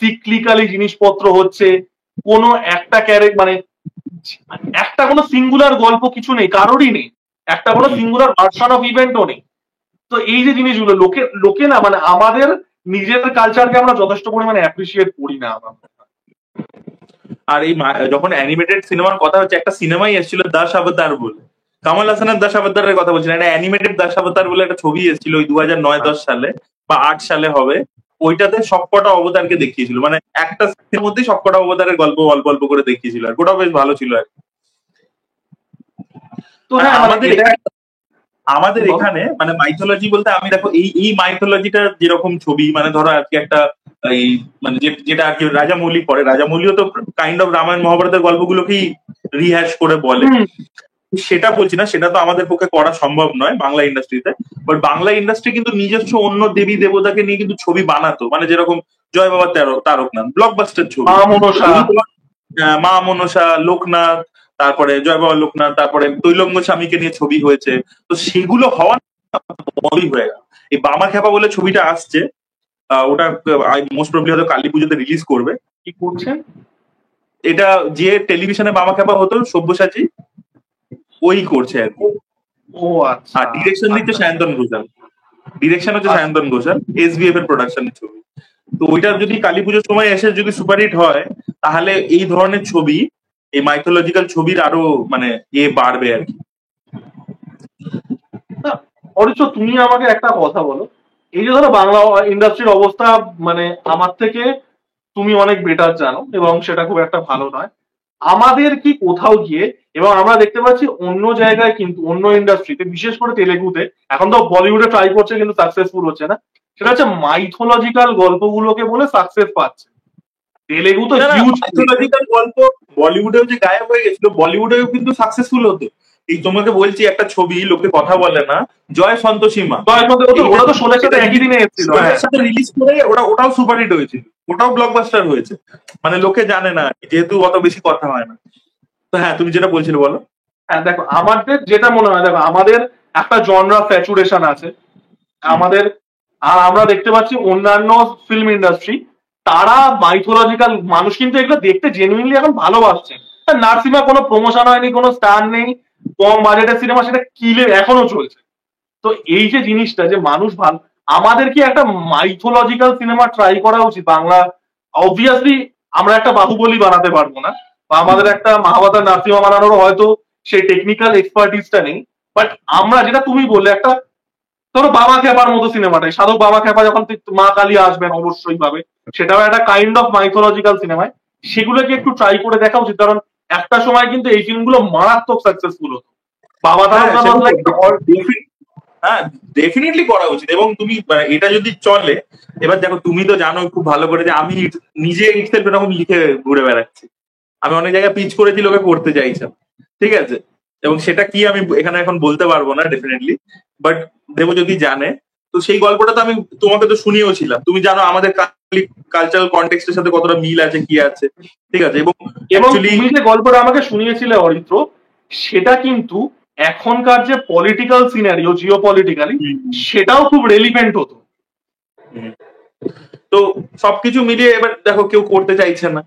সিক্লিক্যালি জিনিসপত্র হচ্ছে, কোনো একটা মানে একটা কোনো সিঙ্গুলার গল্প কিছু নেই, কারোরই নেই, একটা কোনো সিঙ্গুলার ভার্সন অফ ইভেন্টও নেই। তো এই যে জিনিসগুলো লোকে লোকে না, মানে আমাদের নিজেদের কালচারকে আমরা যথেষ্ট পরিমাণে অ্যাপ্রিসিয়েট করি না আমরা। আর এই যখন অ্যানিমেটেড সিনেমার কথা হচ্ছে, একটা সিনেমাই এসেছিল দাশাবতার বলে, কামাল হাসানের দাশাবতারের কথা বলছিলেন, একটা অ্যানিমেটেড দাশাবতার বলে একটা ছবি এসেছিল ওই 2009-10 সালে বা 8 সালে হবে। ওইটাতে সবকটা অবতারকে দেখিয়েছিল, মানে একটা সিনেমার মধ্যে সবকটা অবতারের গল্প অল্প অল্প করে দেখিয়েছিল, আর ওটাও বেশ ভালো ছিল আর কি। তো হ্যাঁ, আমাদের এখানে মানে মাইথোলজি বলতে আমি দেখো এই মাইথোলজিটা যেরকম ছবি, মানে ধরো আজকে একটা এই মানে যেটা আর কি রাজামৌলি পড়ে, রাজামৌলিও তো কাইন্ড অফ রামায়ণ মহাভারতের গল্পগুলোকেই রিহ্যাশ করে বলে, সেটা বলছি না, সেটা তো আমাদের পক্ষে করা সম্ভব নয় বাংলা ইন্ডাস্ট্রিতে। বাট বাংলা ইন্ডাস্ট্রি কিন্তু নিজস্ব অন্য দেবী দেবতাকে নিয়ে কিন্তু ছবি বানাতো, মানে যেরকম জয় বাবা তারকনাথ ব্লকবাস্টার ছবি, মা মনসা, লোকনাথ, তারপরে জয় বাবা লোকনাথ, তারপরে তৈলঙ্গ স্বামীকে নিয়ে ছবি হয়েছে। তো সেগুলো হওয়া বড়ই হয়ে গেল। এই বামা খেপা বলে ছবিটা আসছে, ওটা মোস্ট প্রবলি হয়তো কালী পুজোতে রিলিজ করবে। কি করছেন? এটা যে টেলিভিশনে বামা খেপা হতো সব্যসাচী, ওই করছে আর কি। ও আচ্ছা। আর ডিরেকশন দিচ্ছে সায়ন্তন ঘোষাল, ডিরেকশন হচ্ছে সায়ন্তন ঘোষাল, এসবিএফ এর প্রোডাকশনের ছবি। তো ওইটা যদি কালী পুজোর সময় এসে যদি সুপারহিট হয়, তাহলে এই ধরনের ছবি, এই মাইথোলজিক্যাল ছবির আরো মানে বাড়বে আর কি। অরিত্র, তুমি আমাকে একটা কথা বলো, এই যে ধরো বাংলা ইন্ডাস্ট্রির অবস্থা, মানে আমার থেকে তুমি অনেক বেটার জানো এবং সেটা খুব একটা ভালো নয়। আমাদের কি কোথাও গিয়ে, এবং আমরা দেখতে পাচ্ছি অন্য জায়গায় কিন্তু অন্য ইন্ডাস্ট্রিতে, বিশেষ করে তেলেগুতে, এখন তো বলিউডে ট্রাই করছে কিন্তু সাকসেসফুল হচ্ছে না, সেটা হচ্ছে মাইথোলজিক্যাল গল্পগুলোকে বলে সাকসেস পাচ্ছে। তেলেগু তো হিউজ মাইথোলজিক্যাল গল্প বলিউডেও যে গায়েব হয়ে গেছিল, বলিউডেও কিন্তু সাকসেসফুল হতো। এই তোমাকে বলছি একটা ছবি লোকে কথা বলে না, জয় সন্তোষী মা, ওরা তো সোনার সাথে একই দিনে এসেছিল, সাথে রিলিজ করে ওটাও সুপারহিট হয়েছিল, ওটাও ব্লকবাস্টার হয়েছে, মানে লোকে জানে না যেহেতু অত বেশি কথা হয় না। তো হ্যাঁ, তুমি যেটা বলছিলে বলো। হ্যাঁ দেখো, আমাদের যেটা মনে হয়, দেখো আমাদের একটা জনরা স্যাচুরেশন আছে আমাদের, আর আমরা দেখতে পাচ্ছি অন্যান্য ফিল্ম ইন্ডাস্ট্রি, তারা মাইথোলজিক্যাল মানুষ কিন্তু এগুলো দেখতে জেনুইনলি এখন ভালোবাসছে। নার্সিমা কোনো প্রমোশন হয়নি, কোনো স্টার নেই, কম বাজেটের সিনেমা, সেটা কিলে এখনো চলছে। তো এই যে জিনিসটা যে মানুষ আমাদের কি একটা মাইথোলজিক্যাল সিনেমা ট্রাই করা উচিত বাংলা? অবভিয়াসলি আমরা একটা বাহুবলী বানাতে পারবো না, বা আমাদের একটা মহাভারত নার্সিমা বানানোর হয়তো সেই টেকনিক্যাল এক্সপার্টিসটা নেই, বাট আমরা যেটা তুমি বললে, একটা ধরো বাবা খেপার মতো সিনেমাটাই, সাধক বাবা খেপা যখন মা কালী আসবেন অবশ্যই ভাবে, সেটাও একটা কাইন্ড অফ মাইথোলজিক্যাল সিনেমায়, সেগুলোকে একটু ট্রাই করে দেখা উচিত। কারণ একটা সময় কিন্তু এই ফিল্মগুলো মারাত্মক সাকসেসফুল হতো। বাবা হ্যাঁ ডেফিনেটলি করা উচিত। এবং তুমি এটা যদি চলে, এবার দেখো তুমি তো জানো খুব ভালো করে যে আমি নিজে ইটসেলফ এরকম লিখে ঘুরে বেড়াচ্ছি, আমি অনেক জায়গায় পিচ করেছি, লোকে পড়তে চাইছে, ঠিক আছে, এবং সেটা কি আমি এখানে এখন বলতে পারবো না ডেফিনেটলি, বাট দেব যদি জানে। তো সেই গল্পটা তো আমি তোমাকে তো শুনিয়েওছিলাম, তুমি জানো আমাদের কালচারাল কনটেক্সটের সাথে কতটা মিল আছে কি আছে, ঠিক আছে। এবং তুমি যে গল্পটা আমাকে শুনিয়েছিলে অরিত্র, সেটা কিন্তু এখনকার যে পলিটিক্যাল সিনারিও, জিও পলিটিক্যালি, সেটাও খুব রেলিভেন্ট হতো। তো সবকিছু মিলিয়ে এবার দেখো কেউ করতে চাইছে না,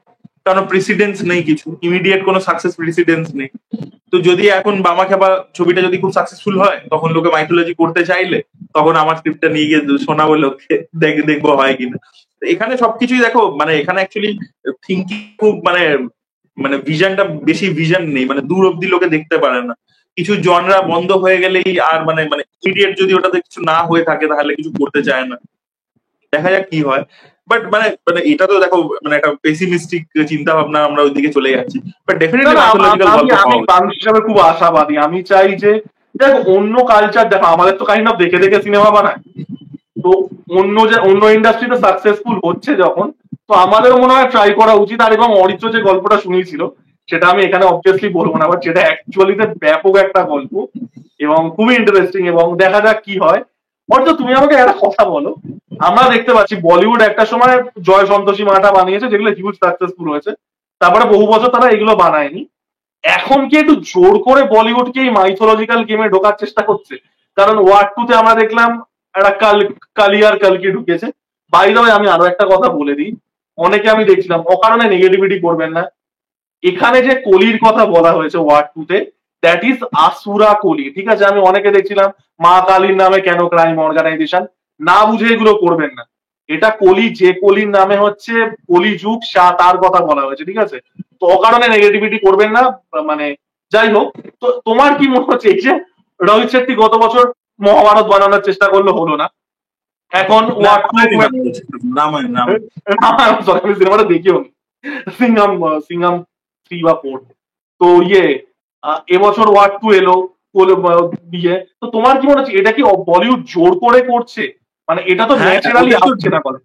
কারণ প্রেসিডেন্স নেই, কিছু ইমিডিয়েট কোনো সাকসেস প্রেসিডেন্স নেই। তো যদি এখন বামা খেপা ছবিটা যদি খুব সাকসেসফুল হয়, তখন লোকে মাইথোলজি করতে চাইলে তখন আমার স্ক্রিপ্টটা নিয়ে গিয়ে শোনাবো লোককে, দেখবো হয় কিনা। এখানে সবকিছুই দেখো, মানে এখানে অ্যাকচুয়ালি থিঙ্কিং খুব মানে ভিশনটা বেশি ভিশন নেই, মানে দূর অব্দি লোকে দেখতে পারে না। কিছু জনরা বন্ধ হয়ে গেলেই আর মানে ইমিডিয়েট যদি ওটাতে কিছু না হয়ে থাকে তাহলে কিছু করতে চায় না। দেখা যাক কি হয়। বাট মানে মানে এটা তো দেখো মানে একটা পেসিমিস্টিক চিন্তা ভাবনা, আমরা ওইদিকে চলে যাচ্ছি। বাট না ডেফিনেটলি না মাইথোলজিক্যাল আমি গল্প আমি পাওয়া উচিত। মানুষ হিসাবে খুব আশাবাদী। আমি চাই যে দেখো অন্য কালচার, দেখো আমাদের তো কাইন্ড অফ দেখে দেখে সিনেমা বানায়, তো অন্য ইন্ডাস্ট্রিতে সাকসেসফুল হচ্ছে যখন, তো আমাদেরও মনে হয় ট্রাই করা উচিত। আর এবং অরিত্র যে গল্পটা শুনিয়েছিল সেটা আমি এখানে অবভিয়াসলি বলবো না, বাট সেটা অ্যাকচুয়ালিতে ব্যাপক একটা গল্প এবং খুবই ইন্টারেস্টিং, এবং দেখা যাক কি হয়। অরিত্র তুমি আমাকে একটা কথা বলো, আমরা দেখতে পাচ্ছি বলিউড একটা সময় জয় সন্তোষী মাটা বানিয়েছে যেগুলো হিউজ সাকসেসফুল হয়েছে, তারপরে বহু বছর তারা এগুলো বানায়নি। এখন কি একটু জোর করে বলিউডকে এই মাইথোলজিক্যাল গেমে ঢোকার চেষ্টা করছে? কারণ ওয়ার টু তে আমরা দেখলাম একটা কালিয়ার কালকে ঢুকেছে। বাই দ্য ওয়ে আমি আরো একটা কথা বলে দিই, অনেকে আমি দেখছিলাম, অকারণে নেগেটিভিটি করবেন না, এখানে যে কলির কথা বলা হয়েছে ওয়ার্ড টু তে, দ্যাট ইজ আসুরা কলি, ঠিক আছে? আমি অনেকে দেখছিলাম মা কালীর নামে কেন ক্রাইম অর্গানাইজেশন, না বুঝে এগুলো করবেন না। এটা কলি, যে কলির নামে হচ্ছে কলি যুগ, তার কথা বলা হয়েছে, ঠিক আছে? তো অকারণে নেগেটিভিটি করবেন না। মানে যাই হোক, তো তোমার কি মনে হচ্ছে এই যে রোহিত শেট্টি গত বছর মহাভারত বানানোর চেষ্টা করলো, হলো না, এখন না ওয়ার্ড টু, রামায়ণ বানাচ্ছে, রামায়ণ রামায়ণ। আমি সিনেমাটা দেখিও নি, সিঙ্গাম সিঙ্গাম 3 বা 4। তো এবছর ওয়ার্ড টু এলো দিয়ে, তো তোমার কি মনে হচ্ছে এটা কি বলিউড জোর করে করছে? মানে এটা তো হ্যাঁ ন্যাচারালি ওটা তো আসছে না বলে।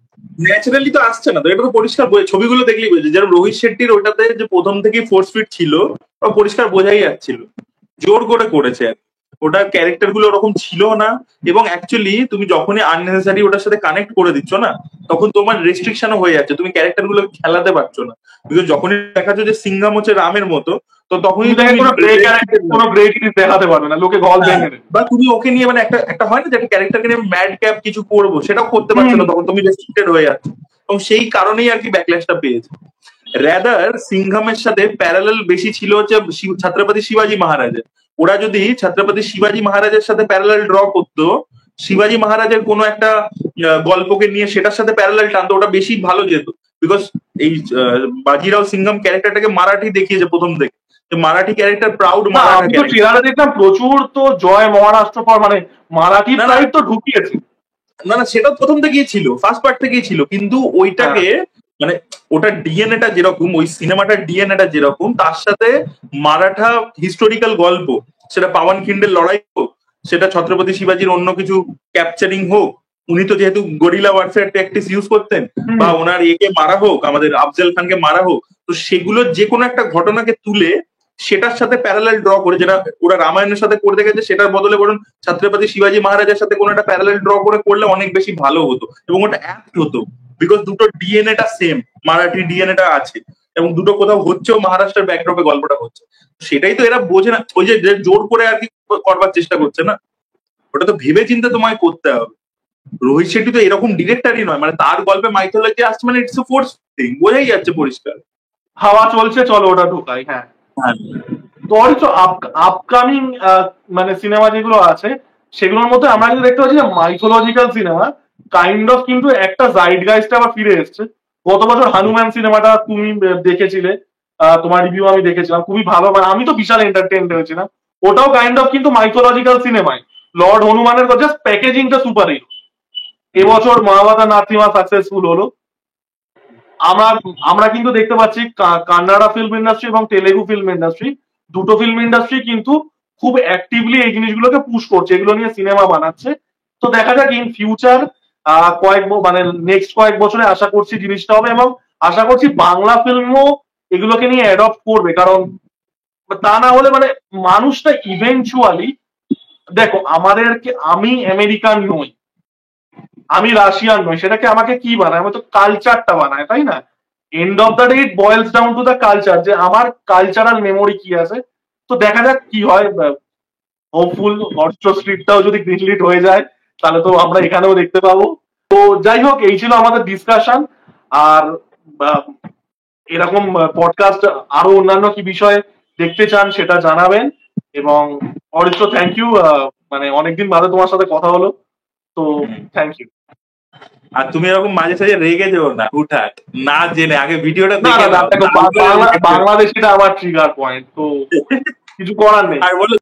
ন্যাচারালি তো আসছে না, তো এটা তো পরিষ্কার ছবিগুলো দেখলেই বোঝে। যেরকম রোহিত শেট্টির ওটাতে যে প্রথম থেকেই ফোর্স ফিট ছিল, ওটা পরিষ্কার বোঝাই যাচ্ছিল জোর করে করেছে আর কি। ওটার ক্যারেক্টার গুলো ওরকম ছিল না, এবং অ্যাকচুয়ালি তুমি যখনই আননেসেসারি ওটার সাথে কানেক্ট করে দিচ্ছ না, তখন তোমার রেস্ট্রিকশনও হয়ে যাচ্ছে, তুমি ক্যারেক্টার গুলো খেলাতে পারছো না। বিকজ যখনই দেখাচ্ছ যে সিঙ্গাম হচ্ছে রামের মতো, তো তখনই তুমি তাকে তুমি কোনো গ্রে ক্যারেক্টার, কোনো গ্রে জিনিস দেখাতে পারবে না, লোকে গল হ্যাঁ, ভেঙে দেবে। বা তুমি ওকে নিয়ে মানে একটা একটা হয় না যে একটা ক্যারেক্টারকে নিয়ে ম্যাড ক্যাপ কিছু করবো, সেটাও করতে পারছো না, তখন তুমি রেস্ট্রিক্টেড হয়ে যাচ্ছ। এবং সেই কারণেই আর কি ব্যাকল্যাশটা পেয়েছে। রাদার সিংঘামের সাথে প্যারালাল বেশি ছিল হচ্ছে ছত্রপতি শিবাজি মহারাজের। ওরা যদি ছত্রপতি শিবাজি মহারাজের সাথে প্যারালাল ড্র করতো, শিবাজি মহারাজের কোনো একটা গল্পকে নিয়ে সেটার সাথে প্যারালাল টানতো, ওটা বেশি ভালো যেত। বিকজ এই বাজিরাও সিংঘাম ক্যারেক্টারটাকে মারাঠি দেখিয়েছে প্রথম থেকে, যে মারাঠি ক্যারেক্টার প্রাউড না মারাঠা আমি তো ক্যারেক্টার। ট্রেলারে দেখলাম প্রচুর তো জয় মহারাষ্ট্র পর, মানে মারাঠি না না প্রাইড তো ঢুকিয়েছে। না না, সেটা প্রথম থেকেই ছিল, ফার্স্ট পার্ট থেকেই ছিল, কিন্তু ওইটাকে মানে ওটার ডিএনএটা যেরকম, ওই সিনেমাটার ডিএনএটা যেরকম, তার সাথে মারাঠা হিস্টোরিক্যাল গল্প, সেটা পাওয়ান খিন্ডের লড়াই হোক, সেটা ছত্রপতি শিবাজির অন্য কিছু ক্যাপচারিং হোক, উনি তো যেহেতু গরিলা ওয়ারফেয়ার ট্যাকটিক্স ইউজ করতেন, বা ওনার একে মারা হোক, আমাদের আফজল খানকে মারা হোক, তো সেগুলো যে কোনো একটা ঘটনাকে তুলে সেটার সাথে প্যারালাল ড্র করে, যেটা ওরা রামায়ণের সাথে করতে গেছে, সেটার বদলে বরং ছত্রপতি শিবাজি মহারাজের সাথে কোনো একটা প্যারালাল ড্র করে করলে অনেক বেশি ভালো হতো, এবং ওটা অ্যাপ্ট হতো। বিকজ দুটো ডিএনএটা সেম, মারাঠি ডিএনএটা আছে, এবং দুটো কোথাও হচ্ছেও মহারাষ্ট্রের ব্যাকড্রপে গল্পটা হচ্ছে। সেটাই তো এরা বোঝে না, ওই যে জোর করে আর কি করবার চেষ্টা করছে না, ওটা তো ভেবে চিন্তে তোমায় করতে হবে। রোহিত শেট্টি তো এরকম ডিরেক্টরই নয়, মানে তার গল্পে মাইথোলজি আসছে মানে ইটস ফোর্স থিং, বোঝাই যাচ্ছে পরিষ্কার। হাওয়া চলছে, চলো ওটা ঢোকাই। হ্যাঁ, হ্যাঁ তো অরিত্র আপকামিং মানে সিনেমা যেগুলো আছে সেগুলোর মধ্যে আমরা কিন্তু দেখতে পাচ্ছি যে মাইথোলজিক্যাল সিনেমা কাইন্ড অফ কিন্তু একটা জাইডগাইস্ট আবার ফিরে এসছে। গত বছর হনুমান সিনেমাটা তুমি দেখেছিলে, তোমার রিভিউ আমি দেখেছিলাম, খুবই ভালো, মানে আমি তো বিশাল এন্টারটেইনড হয়েছিলাম। ওটাও কাইন্ড অফ কিন্তু মাইথোলজিক্যাল সিনেমায়, লর্ড হনুমানের জাস্ট প্যাকেজিংটা সুপার হিরো। এবছর মহাভারত নাথিমা সাকসেসফুল হলো। আমরা আমরা কিন্তু দেখতে পাচ্ছি কান্নাড়া ফিল্ম ইন্ডাস্ট্রি এবং তেলেগু ফিল্ম ইন্ডাস্ট্রি, দুটো ফিল্ম ইন্ডাস্ট্রি কিন্তু খুব অ্যাক্টিভলি এই জিনিসগুলোকে পুশ করছে, এগুলো নিয়ে সিনেমা বানাচ্ছে। তো দেখা যাক ইন ফিউচার মানে নেক্সট কয়েক বছরে আশা করছি জিনিসটা হবে, এবং আশা করছি বাংলা ফিল্মও এগুলোকে নিয়ে অ্যাডপ্ট করবে। কারণ তা না হলে মানে মানুষটা ইভেনচুয়ালি, দেখো আমাদেরকে, আমি আমেরিকান নই, আমি রাশিয়ান নই, সেটাকে আমাকে কি বানায়? আমি তো কালচারটা বানায়, তাই না? End of the day it বয়েলস down to the culture, যে আমার কালচারাল মেমোরি কি আছে। তো দেখা যাক কি হয়। হোপফুল অর্থ স্ট্রিটটাও যদি গ্রিনলিট হয়ে যায় তাহলে তো আমরা এখানেও দেখতে পাবো। তো যাই হোক, এই ছিল আমাদের ডিসকাশন। আর আহ, এরকম পডকাস্ট আরো অন্যান্য কি বিষয়ে দেখতে চান সেটা জানাবেন। এবং অরিত্র, থ্যাংক ইউ, মানে অনেকদিন বাদে তোমার সাথে কথা হলো, তো থ্যাংক ইউ। আর তুমি এরকম মাঝে সাঝে রেগে যেও না হুটহাট, না জেনে আগে ভিডিওটা না দেখে না, নাও, দেখো বাংলাদেশিটা আমার ট্রিগার পয়েন্ট, তো কিছু করার নেই। আর বলো